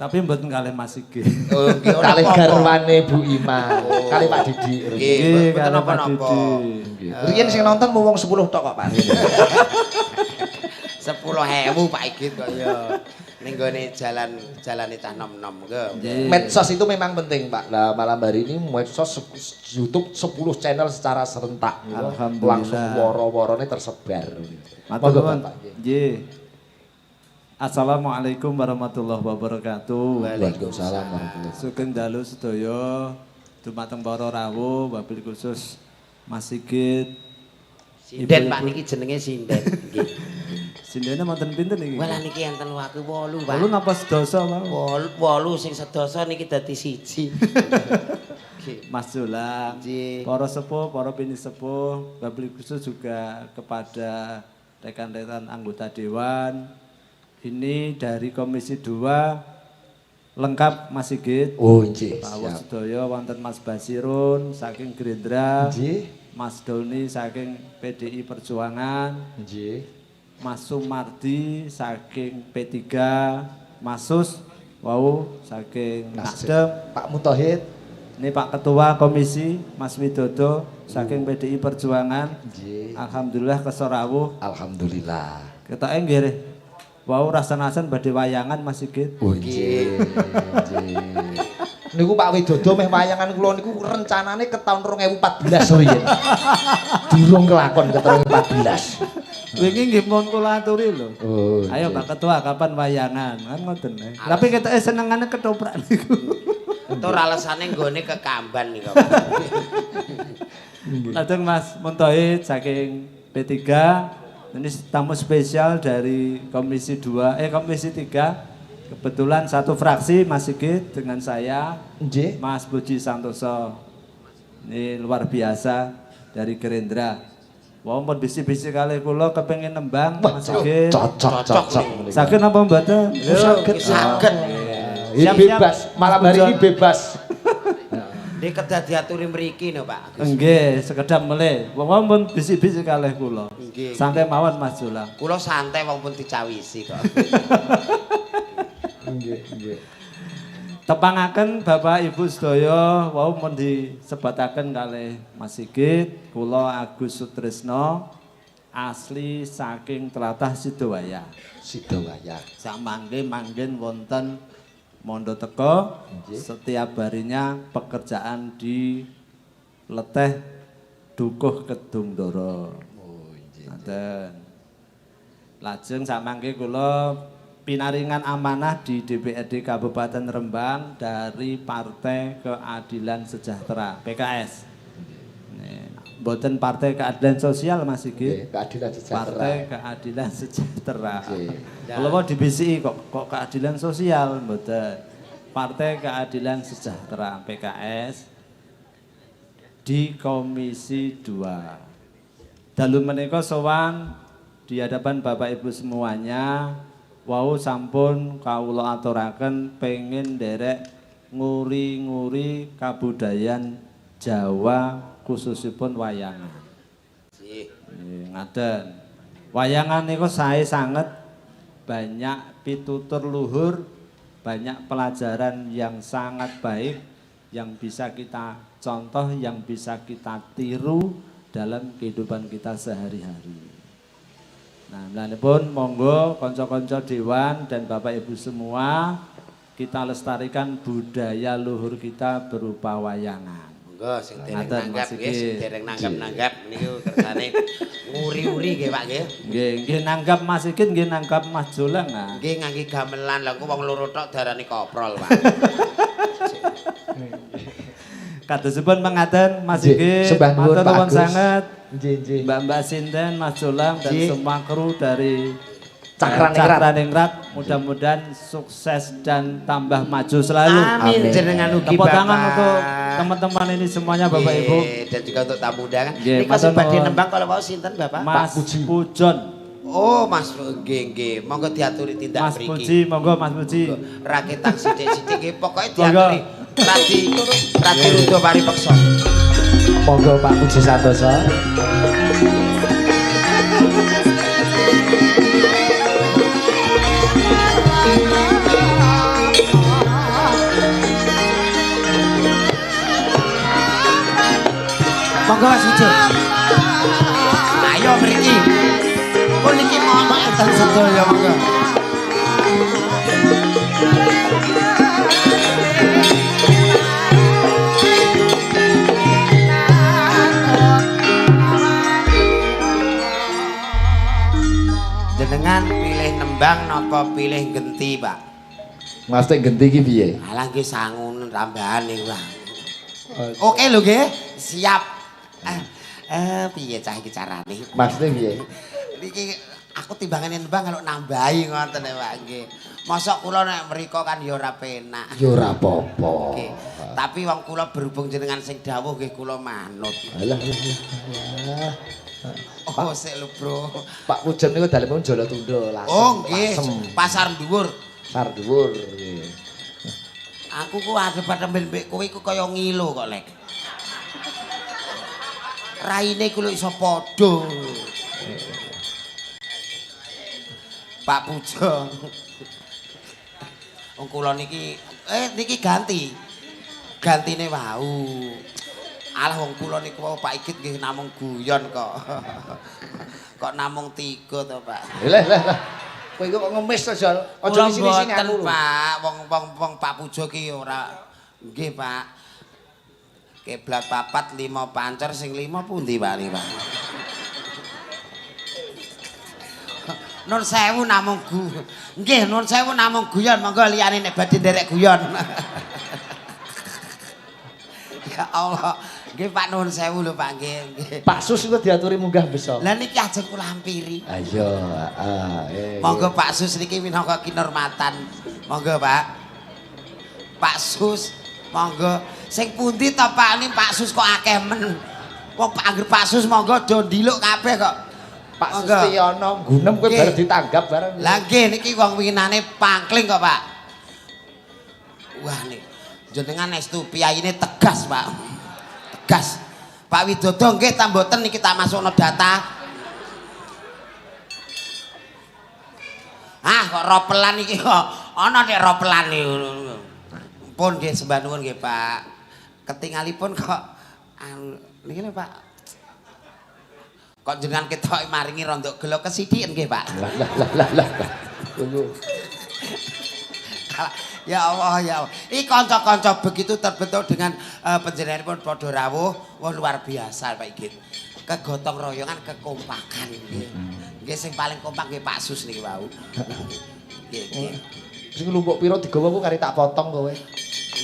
Tapi mboten kalih Mas Sigit.
Oh, nggih ora
Kalih
apa-apa.
garwane Bu Ima, kalih Pak Didi.
Nggih, mboten
kalih Pak
apa-apa.
Didi.
Riyen sing nonton mung wong 10 tok kok Pak.
10.000 Pak Igit kaya ning gone jalane cah nom-nom nggo.
Medsos itu memang penting Pak. Nah malam hari ini medsos YouTube 10 channel secara serentak.
Alhamdulillah.
Langsung woro-worone tersebar.
Matur
Monggo,
nuwun.
Pak.
Nggih. Assalamualaikum warahmatullahi wabarakatuh.
Waalaikumsalam warahmatullahi wabarakatuh.
Sugeng dalu sedaya dumateng para rawuh wabil khusus Mas Sigit.
Sinden Pak niki jenenge sinden nggih.
Sindene wonten pinten iki?
Walah niki enten waktu 8 Pak.
Kulo napa sedasa mawon?
8 sing sedasa niki dadi siji.
Mas Jolang,
Nggih.
para sepuh, para bini sepuh, wabil khusus juga kepada rekan-rekan anggota Dewan. Ini dari Komisi 2 lengkap Mas Sigit.
Oh nggih.
Pak
Siap.
Sedaya wonten Mas Basirun saking Gerindra,
Nggih.
Mas Doni saking PDI Perjuangan,
Nggih.
Mas Sumardi saking P3, Mas Sus wau saking Nasdem.
Pak Mutahid.
Ini Pak Ketua Komisi Mas Widodo saking PDI Perjuangan.
Nggih.
Alhamdulillah kesorawuh.
Alhamdulillah.
Ketoke nggih. Wau rasan-rasan badhe wayangan Mas Sigit.
Oh nggih. Nggih. Niku Pak Widodo meh wayangan kula niku rencanane ke tahun 2014 riyen. Durung kelakon ke tahun 2014.
Wingi nggih mun kula aturi lho.
Oh.
Ayo Pak Ketua kapan wayangan? Kan ngoten. Tapi ketoke senengane ketoprak niku.
Tur alesane nggone kekamban niku.
Lajeng Mas Muntohid saking P3. Ini tamu spesial dari Komisi 3. Kebetulan satu fraksi Mas Sigit dengan saya,
Nggih.
Mas Puji Santoso. Ini luar biasa dari Gerindra. Wah, mau bisi-bisi kali kula kepengin nembang Mas Sigit.
Cocok.
Sakit apa mboten?
Saged. Saged.
Ini bebas, malam hari ini bebas.
Nek kedah diaturi mriki no Pak.
Nggih, sekedap melih. Wong pun bisi-bisi kalih kula.
Nggih.
Santai mawon Mas Jolang.
Kula santai wong pun dicawisi kok.
Nggih.
Tepangaken Bapak Ibu sedaya wau mun disebataken kalih Mas Sigit, kula Agus Sutrisno asli saking tlatah Sidowaya.
Sidowaya.
Samangke manggen wonten Mondo Teko. Setiap harinya pekerjaan di Leteh Dukuh Kedung Doro.
Oh nggih.
Ngoten. Lajeng samangke kula pinaringan amanah di DPRD Kabupaten Rembang dari Partai Keadilan Sejahtera PKS. Mboten Partai Keadilan Sosial Mas Sigit.
Keadilan sejahtera.
Partai Keadilan Sejahtera.
Nggih.
Kalau mau dibisiki kok keadilan sosial mboten. Partai Keadilan Sejahtera PKS di Komisi 2. Dalu menika sowan di hadapan Bapak Ibu semuanya. Wau sampun kawula aturaken pengen nderek nguri-nguri kabudayan Jawa khususipun wayangan. Ngaten. Wayangan niku sae sanget banyak pitutur luhur, banyak pelajaran yang sangat baik yang bisa kita contoh, yang bisa kita tiru dalam kehidupan kita sehari-hari. Nah, mlanipun monggo kanca-kanca dewan dan Bapak Ibu semua kita lestarikan budaya luhur kita berupa wayangan.
Monggo sing dereng nanggap nggih, sing dereng nanggap-nanggap niku kersane nguri-uri nggih Pak nggih.
Nggih nanggap Mas Sigit, nggih nanggap Mas Jolang. Nah.
Nggih ngangge gamelan lha kok wong loro tok darani koprol Pak.
Kadosipun mengaten Mas Sigit, matur nuwun sanget. Mbak Sinten, Mas Jolang dan semua kru dari Cakraningrat, mudah-mudahan sukses dan tambah maju selalu.
Amin. Jenengan ugi
tepuk
Bapak.
tangan untuk teman-teman ini semuanya Bapak Ibu.
Dan juga untuk tamu undangan.
Nggih,
Niku sing badhe nembang kalau mau sinten Bapak?
Mas Pujon.
Oh, Mas nggih. Monggo diaturi tindak
Mas
mriki.
Puji, monggo Mas Puji.
Raketang sithik-sithik nggih, pokoke diaturi. Radi rudo paripeksa.
Monggo Pak Puji Santoso.
Monggo Mas Puji. Ayo mriki. Pun niki mau enten sedaya monggo. Jenengan pilih nembang napa pilih genti, Pak?
Mas tek genti iki piye?
Alah nggih sangun tambahan niku lah. Oke lho nggih, siap. Piye cah iki carane?
Mas tek piye?
Niki aku timbangane nembang kalau nambahi ngoten Pak nggih. Mosok kula nek mriko kan ya ora penak.
Ya ora apa-apa.
Nggih. Tapi wong kula berhubung jenengan sing dawuh nggih kula manut.
Alah.
Oh, sik lho, Bro.
Pak Pujon niku dalemipun Jolo Tunda lasem.
Oh, nggih.
Lasem.
Pasar dhuwur.
Pasar dhuwur nggih.
Aku ku adep-adep mbek kowe iku kaya ngilo kok, Lek. Raine ku lho iso padha. Pak Pujon. Wong kula niki niki ganti. Gantine wau. Alah wong kula niku wau Pak Igit nggih namung guyon kok. Kok namung 3 to, Pak.
Lah. Kowe iku kok ngemis to, Jol? Aja sini-sini aku.
Pak, wong Pak Pujo ki ora nggih, Pak. Keblat papat 5 pancer sing 5 pundi, Pak niki, Pak? Nun sewu namung nggih, nun sewu namung guyon, monggo liyane nek badhe nderek guyon. Ya Allah. Nggih Pak nuwun sewu lho Pak nggih.
Pak Sus itu diaturi munggah besok.
Lah niki ajeng kula hampiri.
Ayo,
Monggo Pak Sus niki minangka kinurmatan. Monggo Pak. Pak Sus, monggo. Sing pundi to Pak ini Pak Sus kok akeh men. Wong anggere Pak Sus monggo do ndiluk kabeh kok.
Pak Sustiono gunem kowe bareng ditanggap bareng.
Lah nggih niki wong winginane pangkling kok Pak. Wah nih jenengan estu piyayine tegas Pak. Tegas. Pak Widodo nggih ta mboten niki tak masukno data. Ah kok ropelan iki kok ana nek ropelan niku. Pun nggih sembah nuwun nggih Pak. Ketingalipun kok niki lho Pak. Kok jenengan ketok maringi rondok gelo kesidhiken nggih Pak.
Lah. Tunggu.
Ya Allah, ya Allah. Ini kanca-kanca begitu terbentuk dengan panjenenganipun padha rawuh, wah luar biasa Pak Igit. Kegotong royongan, kekompakan nggih. Nggih sing paling kompak nggih Pak Sus niki wau. Nggih.
Sing lumpuk pira digawa ku kari tak potong kowe.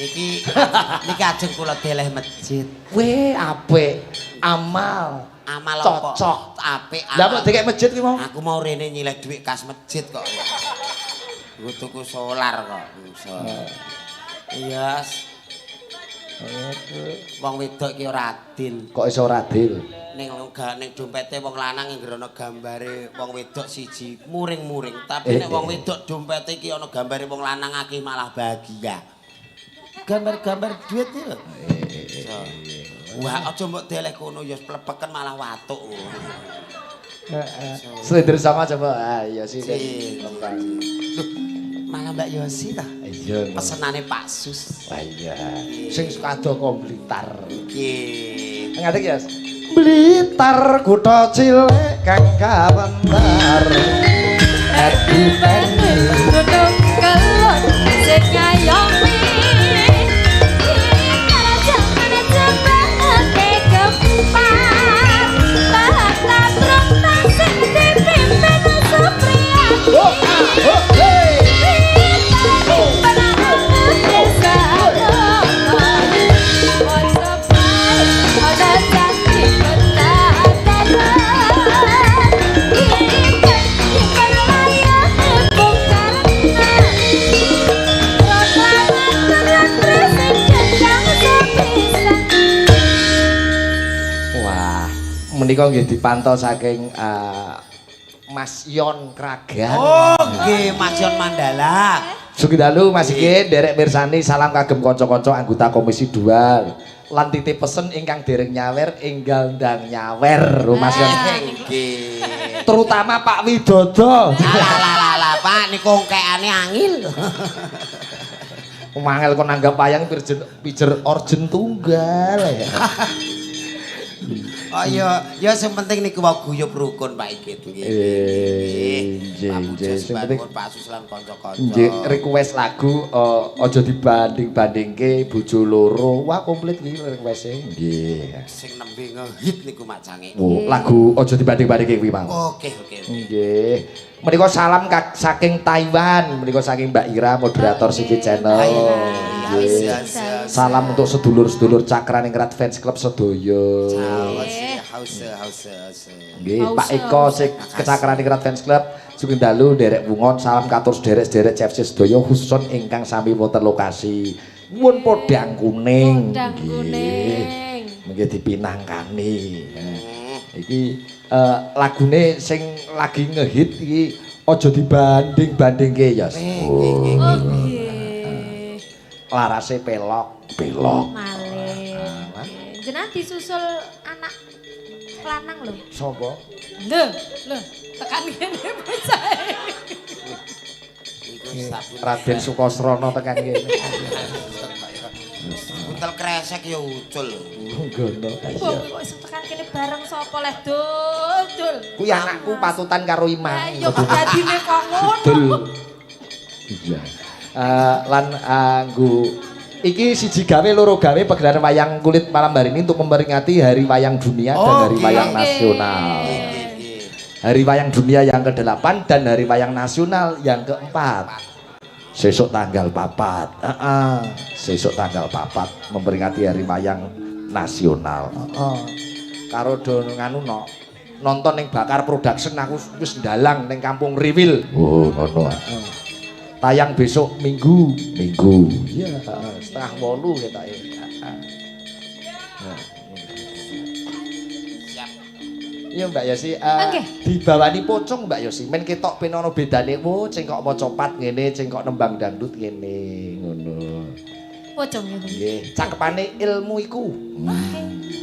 Niki ajeng kula deleh masjid.
Weh, apik. Amal
Apa?
cocok.
Apik.
Lah kok dikek masjid ki mau?
Aku mau rene nyileh dhuwit kas masjid kok. Gue tuku solar kok. Iya. Wong wedok ki ora adil.
Kok iso ora adil?
Ning dompete wong lanang ngrono gambare wong wedok siji muring-muring. Tapi nek wong wedok dompete iki ana gambare wong lanang akeh malah bahagia. Gambar-gambar duit iki lho. Wah, aja mbok delek kono ya plepeken malah watuk.
Slender sama coba. Ah iya sih.
Loh, malah Mbak Yosi ta?
Iya.
Pesenane Pak Sus.
Wah iya. Sing sekado komplitar.
Nggih.
Ngadeg ya. Blitar kutha cilik kang kawentar. Happy birthday.
Duduk kelon sing ngayomi.
Menika nggih dipantau saking Mas Yon Kragan.
Oh, nggih Mas Yon Mandala.
Sugih dalu Mas iki nderek mirsani salam kagem kanca-kanca anggota Komisi 2. Lan titip pesen ingkang dereng nyawer enggal ndang nyawer lho Mas Yon.
Nggih.
Terutama Pak Widodo.
Lah Pak niku ngkekane angil.
Mangel kon nanggap wayang pijer orjen tunggal ya.
Oh iya, ya sing penting niku wae guyub rukun Pak Ikit nggih.
Nggih,
sing penting Pak Sus lan kanca-kanca.
Nggih, request lagu aja dibanding-bandingke bojo loro. Wah, komplit iki request-e. Nggih.
Sing nembe ngehit niku macange.
Oh, lagu aja dibanding-bandingke kuwi mau.
Oke.
Nggih. Menika salam saking Taiwan, menika saking Mbak Ira moderator Siki Channel. Nggih. Salam untuk sedulur-sedulur Cakraningrat Fans Club sedaya. Nggih, Pak Eko sing Cakraningrat Fans Club sugeng dalu nderek wungon salam katur sederek-sederek CFC sedaya khususon ingkang sami wonten lokasi nyuwun podang kuning. Nggih. Nggih dipinangkani. Iki lagune sing lagi ngehit iki aja dibanding-bandingke ya. Larase pelok.
Malih. Jenengan disusul anak lanang lho.
Sapa?
Lho, tekan kene bocahe.
Raden Sukosrono tekan kene.
Buntel kresek ya ucul.
Gono.
Kok iso tekan kene bareng sapa leh dul.
Kuwi anakku patutan karo Imam.
Ayo kok dadine kok ngono.
Iya. Lan nggo iki siji gawe loro gawe pagelaran wayang kulit malam hari ini untuk memperingati Hari Wayang Dunia dan Hari Wayang Nasional. Hari Wayang Dunia yang ke-8 dan Hari Wayang Nasional yang ke-4. Sesuk tanggal 4. Sesuk tanggal 4 memperingati Hari Wayang Nasional. Karo do nganu nonton ning Bakar Production aku wis ndalang ning Kampung Riwil. Oh, ngono. Tayang besok minggu. Iya, 7:30 ketoke. Iya Mbak Yosi, dibawani pocong Mbak Yosi. Men ketok ben ana bedane, sing kok maca pat ngene, sing kok nembang dangdut ngene, ngono.
Pocong ya.
Nggih, cakepane ilmu iku.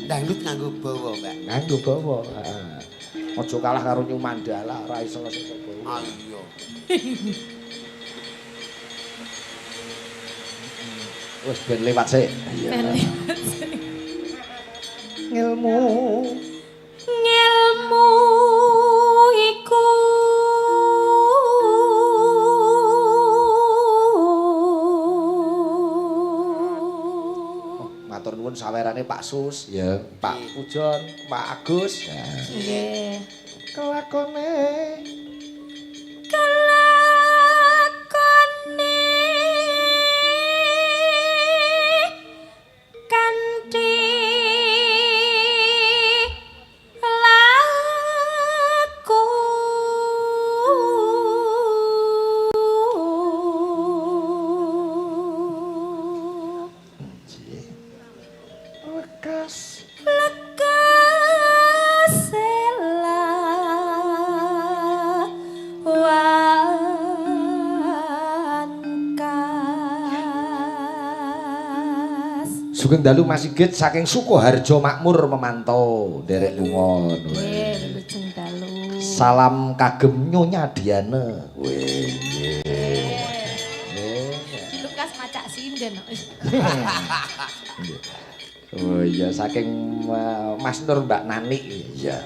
Dangdut nganggo bawa, Mbak.
Nganggo bawa, heeh. Aja kalah karo New Mandala, ora iso sing bawa.
Ayo.
Wis ben lewat sik. Ilmu
iku
matur nuwun sawerane Pak Sus, ya, Pak Pujon, Pak Agus.
nggih.
Kelakone
kanthi
Sugeng dalu Mas Sigit saking Sukoharjo Makmur memantau derek lungon.
Wilujeng dalu.
Salam kagem Nyonya Diana.
Lukas macak sinden.
Oh iya saking Mas Nur Mbak Nani. Iya.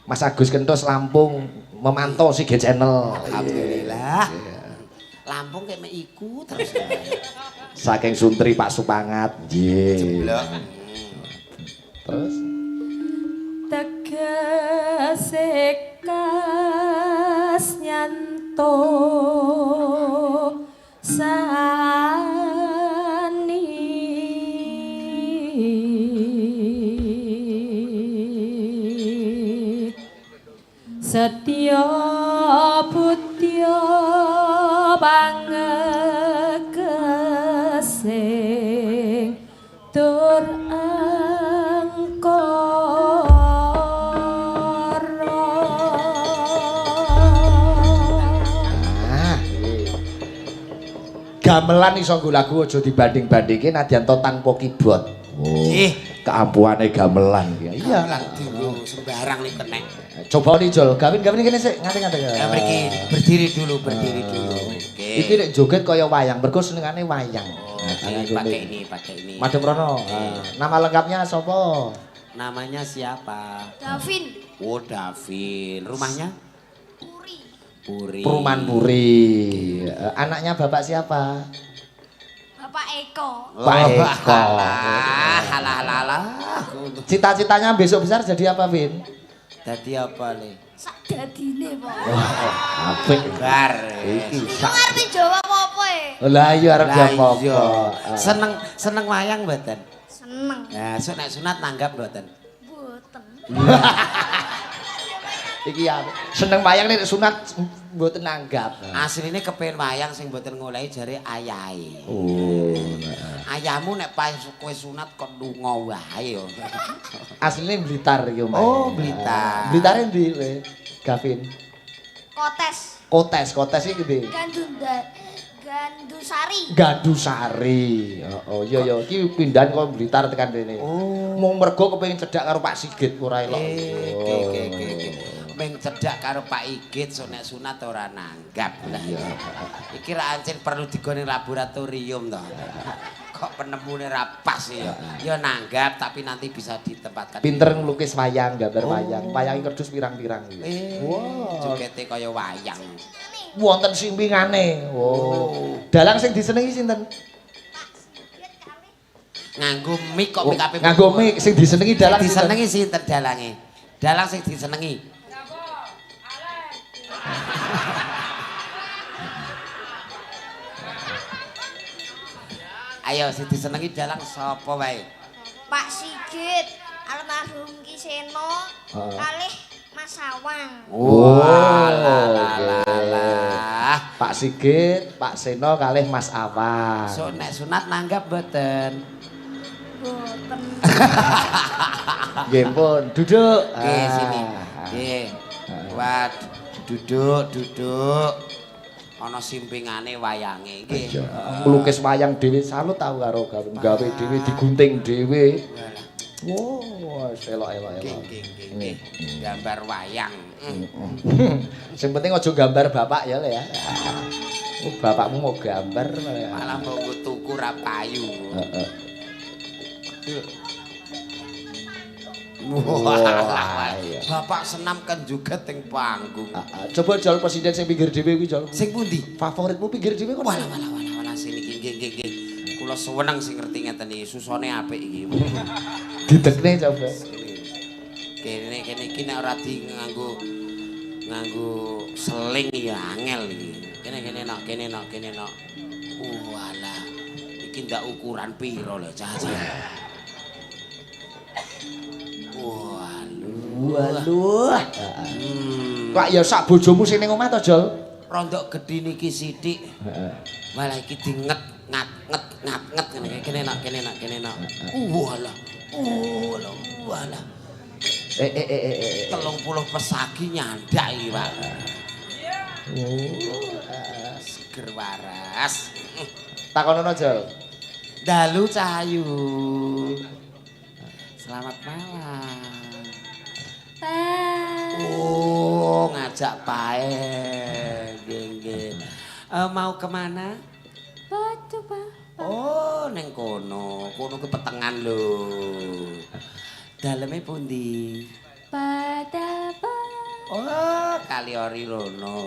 Mas Agus Kentos Lampung memantau Sigit Channel.
Alhamdulillah. Lampung kayak iku terus.
Saking Suntri Pak Supangat.
Jeblok.
Terus
Tegese kas nyanto sani setya butya pangegesing tur
gamelan iso nggo lagu aja dibanding-bandingke nadyan to tanpa keyboard.
Nggih,
keampuane gamelan iki. Iya.
gamelan dulu sembarang nih kenek.
Coba nih Jol, gawin-gawin kene sik, ngate-ngate.
Ya mriki berdiri dulu. Oke.
Iki nek joget kaya wayang, mergo senengane wayang.
Pakai ini.
Madem Rono. Nama lengkapnya sapa?
Namanya siapa?
Davin.
Oh, Davin. Rumahnya? Puri.
Perumahan Puri. Anaknya Bapak siapa?
Bapak Eko.
Pak Eko.
Halah.
Cita-citanya besok besar jadi apa, Vin?
Tadi apa, Le?
Sak dadine, Pak.
Apik.
Bar.
Iki sak.
Ngerti jawab apa e?
Lah iya arep apa?
Seneng wayang mboten?
Seneng.
Nah, nek sunat nanggap mboten?
Boten.
Iki ya seneng wayang nek sunat mboten nanggap.
Asline kepen wayang sing mboten ngolehi jare ayahe.
Oh.
Ayahmu nek pas kowe sunat kok lunga wae yo.
Asline Blitar iki, Mas.
Oh, Blitar.
Blitare ndi, Le? Gavin.
Kotes.
Kotes iki ndi?
Gandusari.
Gandusari. Oh iya ya, iki pindahan kok Blitar tekan rene.
Oh.
Mung mergo kepengin cedhak karo Pak Sigit ora elok.
Oke. Ming cedhak karo Pak Igit nek sunat ora nanggap. Lah iya. Iki ra ancen perlu digone laboratorium to. Kok penemune ra pas ya. Ya nanggap tapi nanti bisa ditempatkan.
Pinter nglukis wayang, gambar wayang. Wayangi kerdus pirang-pirang iki.
Wow. Jogete kaya wayang.
Wonten simpingane. Oh. Dalang sing disenengi sinten?
Nganggo mic kok pick-up.
Nganggo mic sing disenengi dalang
disenengi sinten dalange? Dalang sing disenengi. Ayo sing disenengi dalang sapa wae?
Pak Sigit, almarhum Ki Seno, kalih Mas Sawang.
Walah.
Pak Sigit, Pak Seno kalih Mas Awang.
So nek sunat nanggap mboten?
Boten.
Nggih pun, duduk.
Nggih sini. Nggih. Wah, duduk. Ana simpingane wayange nggih.
Melukis wayang dhewe salut tau karo gawe dhewe digunting dhewe. Wow, elok-elok.
Nggih. Gambar wayang.
Sing penting aja gambar bapak ya, Le ya. Bapakmu mau gambar
malah mau tuku ra payu.
Heeh.
Wah, bapak senam kan juga teng panggung.
Coba Jol presiden sing pinggir dhewe kuwi Jol.
Sing pundi?
Favoritmu pinggir dhewe kok.
Walah sini nggih. Kula seneng sing ngerti ngeten iki, susone apik iki.
Didekne coba.
Kene iki nek ora di nganggo seling ya angel iki. Kene nok. Walah. Iki ndak ukuran piro lho, Cah.
Waduh. Kok ya sak bojomu sing ning omah to, Jol?
Rondok gedhi niki sithik.
Heeh.
Malah iki dinget ngat kene nak. Walah. 30 pesagi nyandak iki, Pak. Seger waras.
Takonono, Jol.
Dalu Cahayu. Selamat malam. Oh, ngajak pae. Nggih. Mau kemana?
Batu, Pak.
Oh, neng kono. Kono ke petengan lho. Daleme pundi?
Pada
Oh, Kaliori rono.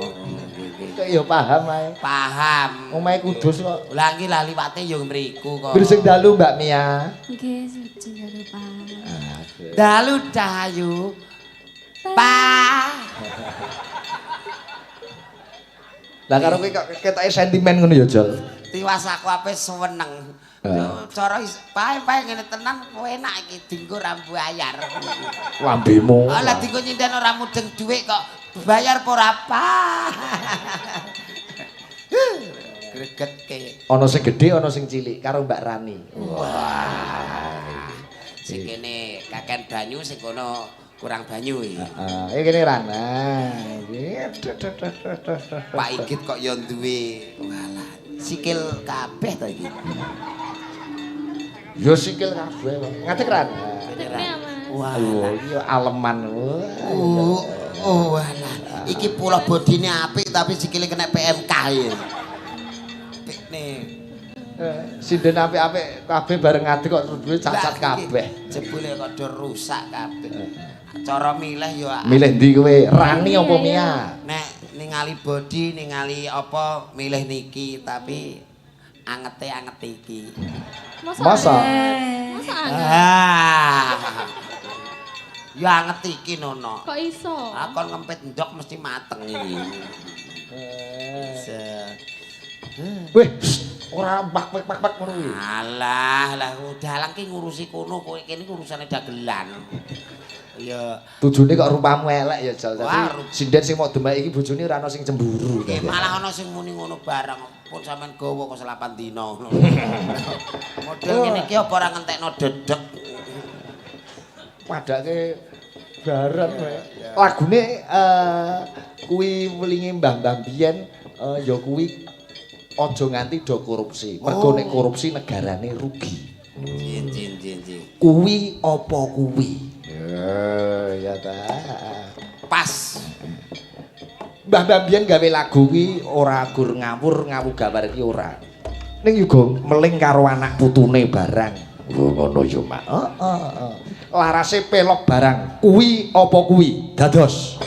Kok ya paham ae.
Paham.
Omahe Kudus kok.
Lah iki lah liwate yo mriku kok.
Gresik dalu Mbak Mia.
nggih siji karo Pak.
Dalu Cahayu. Pa.
Lah karo kowe kok ketoke sentimen ngono ya, Jol.
Tiwas aku ape seneng. Cara pae ngene tenan enak iki dienggo rambu ayar.
Lambemu.
Lah dienggo nyinden ora mudeng dhuwit kok bayar apa ora apa. Gregetke.
Ana sing gedhe, ana sing cilik karo Mbak Rani.
Wah. Sing kene kaken banyu sing kono kurang banyu iki.
Heeh, kene Rana.
Pak Igit kok ya duwe walah sikil kabeh to iki.
Yo sikil kabeh. Ngadeg Rana.
Wah,
iya aleman.
Oh, walah. Iki pula bodine apik tapi sikile kena PMK ya. Pikne.
Sinden apik-apik kabeh bareng ngadeg kok terus duwe cacat kabeh.
Jebule kok do rusak kabeh. Cara milih ya
Milih ndi kowe? Rani apa Mia?
nek ningali body ningali apa milih niki tapi angete iki.
Masa?
Ah. Ya anget iki nono.
Kok iso?
Kon ngempit ndok mesti mateng iki.
Weh, ora pak ngono kuwi.
Alah, lah dalang ki ngurusi kono, kowe kene urusane dagelan. Ya,
Tujune kok rupamu elek ya, Jal.
Wah,
Sinden sing mau demek iki bojone ora ana sing cemburu.
malah ana sing muni ngono barang. Pun sampean gawa kok 8 dina. Model ngene iki apa ora ngentekno dedek.
Padake bareng kowe. Lagune kuwi welinge mbah-mbah biyen ya kuwi aja nganti do korupsi. Mergo nek korupsi negarane rugi.
Jin.
Kuwi apa kuwi? Ya ta.
Pas.
Mbah-mbah biyen gawe lagu kuwi ora gur ngawur ngawu gambar iki ora. Ning juga meling karo anak putune barang. Oh ngono yo, Mak. Heeh. Larase pelok barang. Kuwi apa kuwi? Dados.
Apa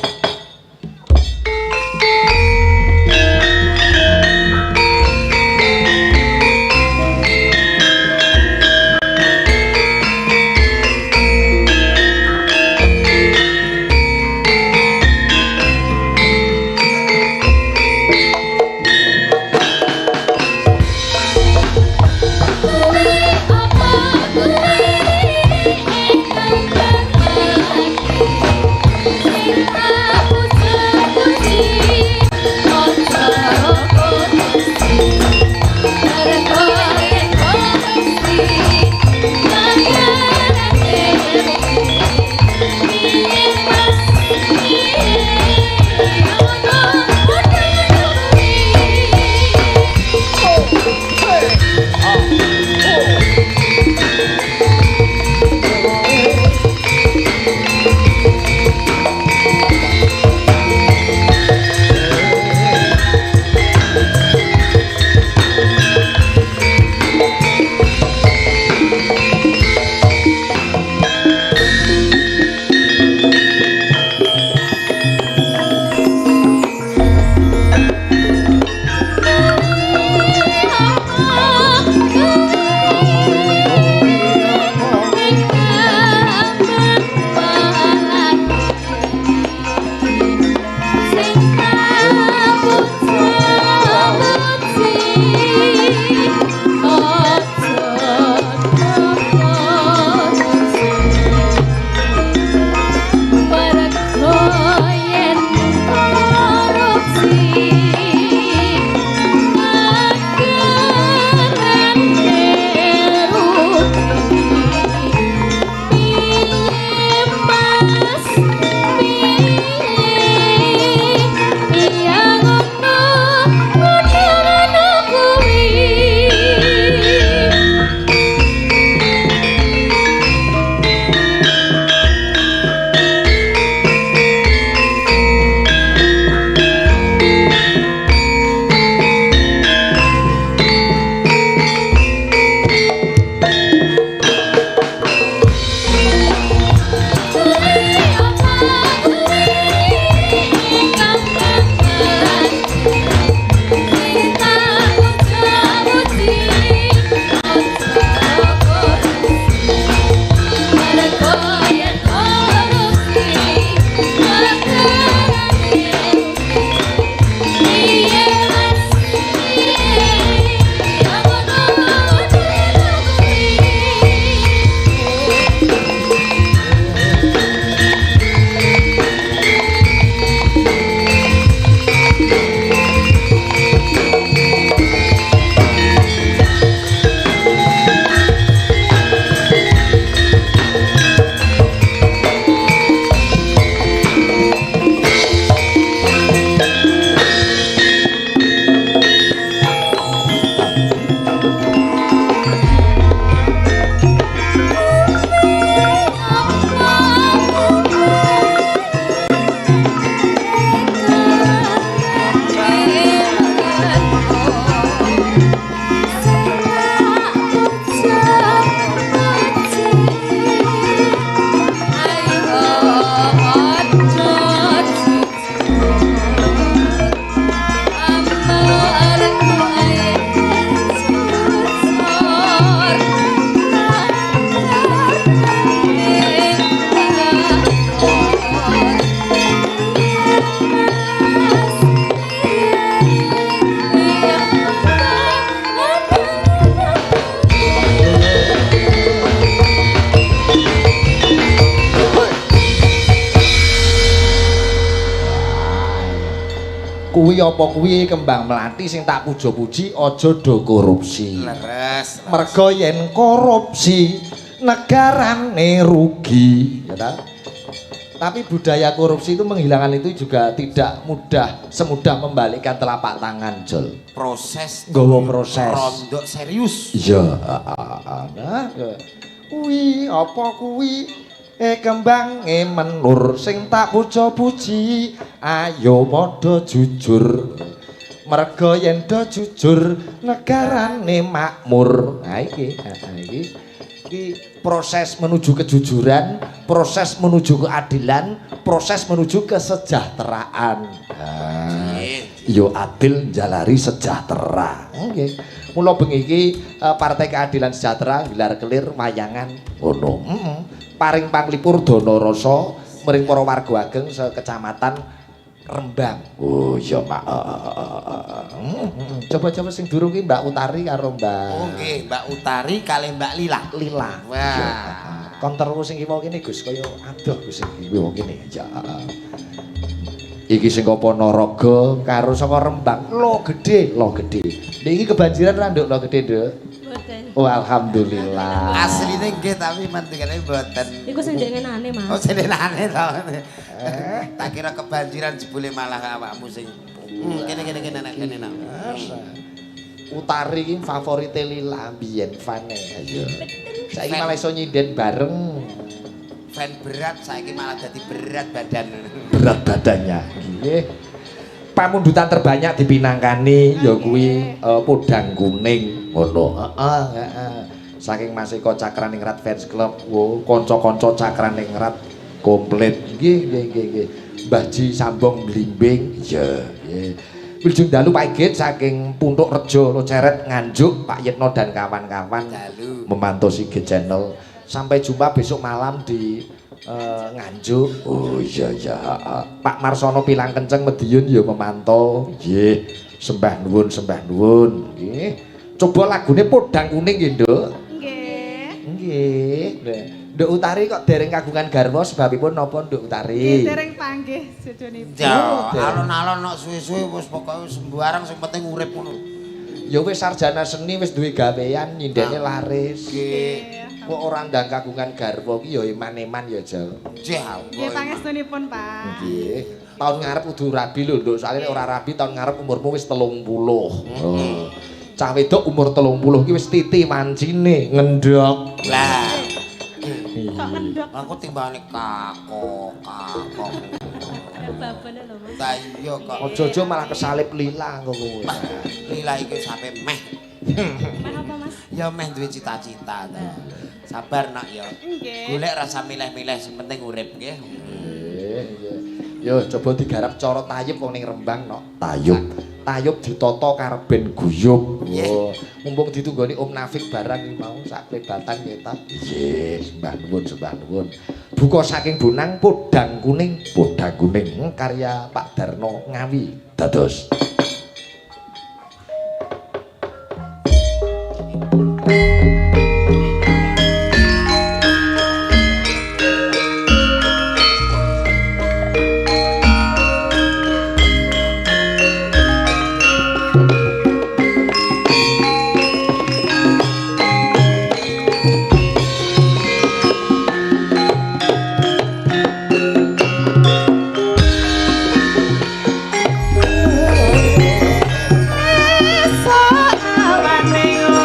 Kuwi apa kuwi kembang melati sing tak puja-puji aja do korupsi.
Leres.
Mergo yen korupsi negarane rugi, ya ta? Tapi budaya korupsi itu menghilangkan itu juga tidak semudah membalikkan telapak tangan, Jol.
Proses.
Nggawa proses.
Rondok serius.
Iya, nah. Kuwi apa kuwi? Kembang menur sing tak puja-puji, ayo padha jujur. Merga yen do jujur negarane makmur. Nah iki proses menuju kejujuran, proses menuju keadilan, proses menuju kesejahteraan. Yo adil jalari sejahtera. Nggih. Mula bengi iki Partai Keadilan Sejahtera gelar kelir wayangan ngono. Paring panglipur dana rasa mring para warga ageng sekecamatan Rembang. Oh iya Pak. Coba-coba sing durung ki Mbak Utari karo Mbak.
Oh nggih, Mbak Utari kalih Mbak Lila.
Lila.
Wah.
Kon terus sing kiwa kene Gus kaya adoh Gus sing kiwa kene. Ya. Iki sing Ponorogo karo saka Rembang. Lo gede. Niki kebanjiran ra nduk lo gede, Nduk.
Mboten.
Oh alhamdulillah.
Asline nggih tapi mentingane mboten.
Iku sing ngenane, Mas.
Oh senenane to. Tak kira kebanjiran jebule malah awakmu sing kene nak.
Utari iki favorite Lila mbiyen fane. Ayo. Saiki malah iso nyinden bareng.
Fan berat saiki malah dadi berat badan.
Berat badannya. Nggih. Pamundutan terbanyak dipinangkani ya kuwi Podang Kuning ngono. Heeh. Saking Mas Eko Cakraningrat Fans Club, wo kanca-kanca Cakraningrat komplit. Nggih. Mbah Ji Sambong Blimbing. Ya, nggih. Wilujeng dalu Pak Igit saking Puntuk Rejo Loceret Nganjuk Pak Yitno dan kawan-kawan memantau Sigit Channel. Sampai jumpa besok malam di Nganjuk. Oh iya. Pak Marsono Pilang Kenceng Mediun ya memantau. Nggih. Sembah nuwun. Nggih. Coba lagune Podang Kuning nggih, Nduk. Nggih. Nduk Utari kok dereng kagungan garwa sebabipun napa Nduk Utari?
Dereng panggih sedonipun.
Ya, alon-alon nok suwe-suwe wis pokoke sembarang sing penting urip ngono.
Ya wis sarjana seni wis duwe gawean nyindene laris.
Nggih.
Kok ora ndang kagungan garwa ki ya iman-iman ya, Jal.
Nggih pangestunipun, Pak.
Nggih. Tahun ngarep kudu rabi lho, Nduk. Soale nek ora rabi tahun ngarep umurmu wis 30. Oh. Cah wedok umur 30 ki wis titi wancine ngendhok.
Lah.
Kok ngendhok.
Aku timbangane kakok.
Babane lho, Mas.
Lah iya kok.
Aja-aja malah kesalip Lila engko kowe.
Lila iki sampe meh.
Meh apa, Mas?
Ya meh duwe cita-cita to. Sabar nak ya.
Nggih.
Golek rasa milih-milih sing penting urip nggih.
Nggih. Yo coba digarap cara tayub wong ning Rembang no. Tayub ditata karep ben guyub. Oh, mumpung ditunggoni Om Nafik barang iki mau sak klebatan nggih ta. Nggih, sembah nuwun. Buka saking Bonang Podang Kuning karya Pak Darno Ngawi. Dados.
Awane yo,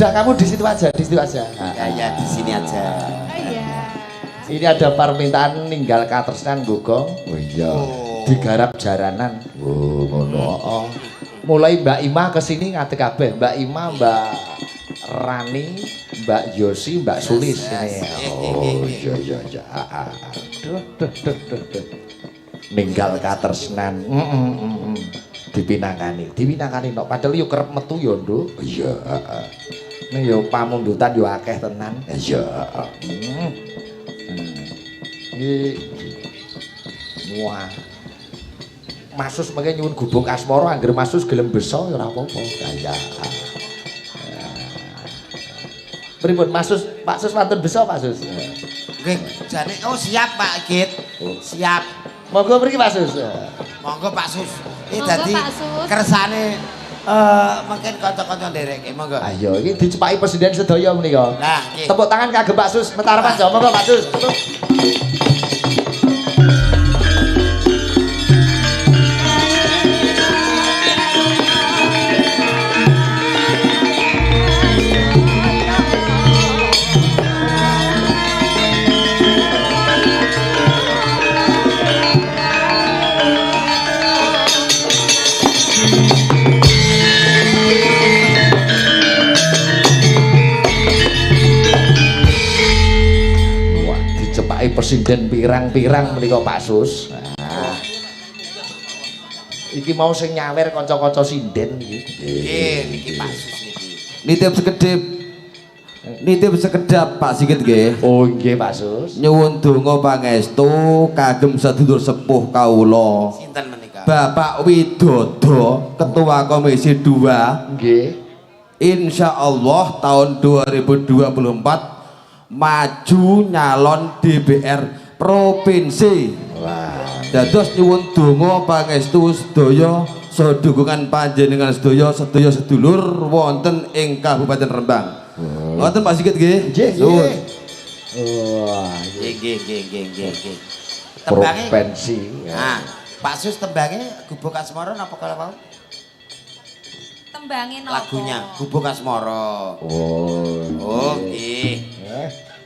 Sudah kamu di situ aja, di situ aja.
Ya di sini aja.
Iya.
Ini ada permintaan ninggal katresnan Gogong. Oh iya. Digarap jaranan. Oh ngono. Mulai Mbak Ima ke sini ngadeg kabeh. Mbak Ima, Mbak Rani, Mbak Yosi, Mbak Sulis ini. Oh iya. Duh. Ninggal katresnan. Dipinangani nok padahal yo kerep metu yo, Nduk. Iya, heeh. Ning yo pamundutan yo akeh tenan. Iya, heeh. Wah. Masus mengke nyuwun gubuk asmara anggere Masus gelem beso ya ora apa-apa. Ya. Pripun Masus? Pak Sus wonten beso Pak Sus?
Nggih, jane siap Pak Git. Siap.
Monggo mriki Pak Sus.
Monggo Pak Sus. Iki
Monggo,
dadi
Pak Sus.
kersane mungkin kanca-kanca ndereke monggo.
Ayo iki dicepaki presiden sedaya menika.
Lah, nggih.
Tepuk tangan kagem Pak Sus, metarapan Jawa monggo Pak Sus. Presiden pirang-pirang menika Pak Sus. Nah. Iki mau sing nyawer kanca-kanca sinden iki.
Nggih, niki Pak Sus niki.
Nitip sekedap Pak Sigit nggih.
Oh nggih Pak Sus.
Nyuwun donga pangestu kagem sedulur sepuh kawula.
Sinten menika?
Bapak Widodo, Ketua Komisi 2.
Nggih.
Insyaallah tahun 2024 maju nyalon DPR provinsi.
Wah.
Dados nyuwun donga pangestu sedaya saha dukungan panjenengan sedaya sedulur wonten ing Kabupaten Rembang. Wonten Pak Sigit nggih.
Nggih.
Nuwun.
Wah,
Nggih. Tembange
provinsi.
Nah, Pak Sus tembange Gubuk Asmara napa kala wau?
Tembangin napa?
Lagunya Gubuk Asmara.
Oh.
Nggih.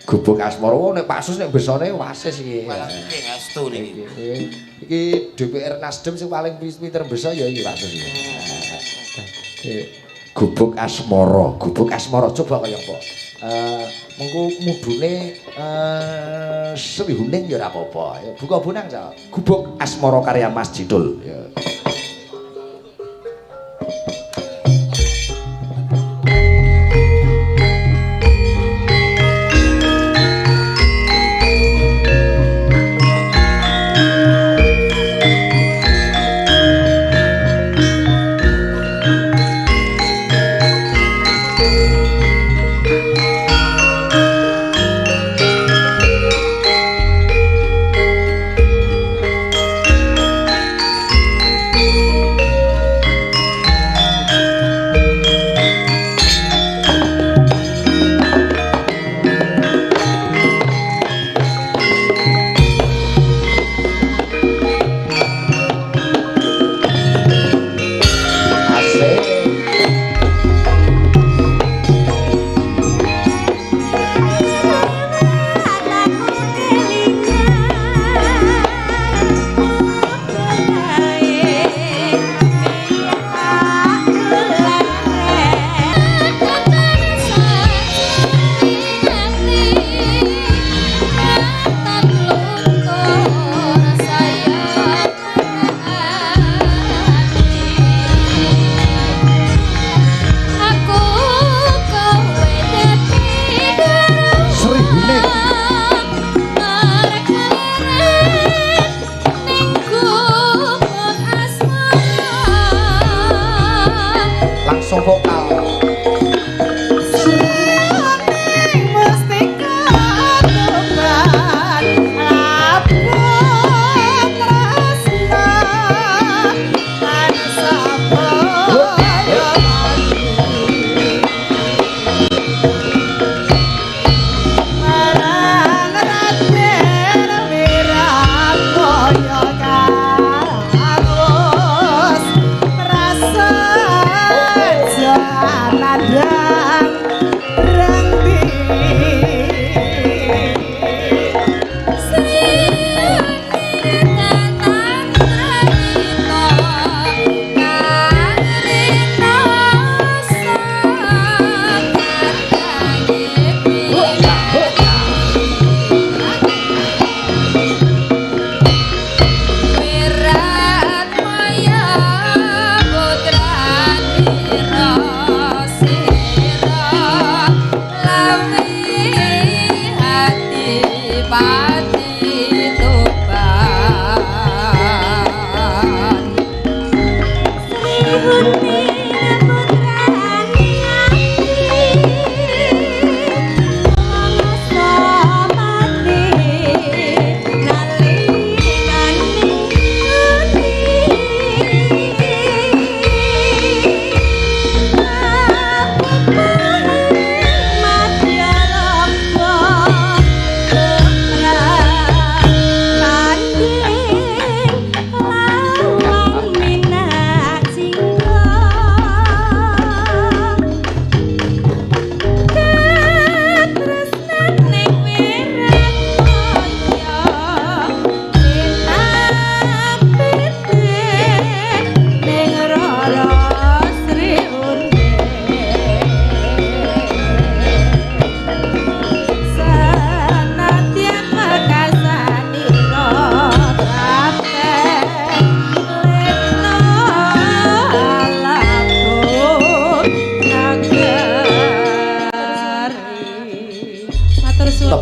Gubuk Asmara nek Pak Sus nek besone wasis iki.
Malah nggih estu niki.
Iki DPR Nasdem sing paling pinter beso ya iki Pak Sus. Gubuk Asmara coba kaya apa? Mengko mudune Sri Huning ya ora apa-apa. Buka bonang sa. Gubuk Asmara karya Mas Jidul ya.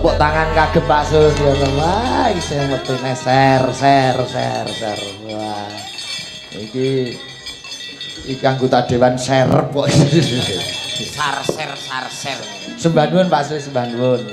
tepuk tangan kagem Pak Sus ya wah iki sing metune ser. Wah. Iki anggota dewan serep kok.
Sarser.
Sembah nuwun Pak Sus, sembah nuwun.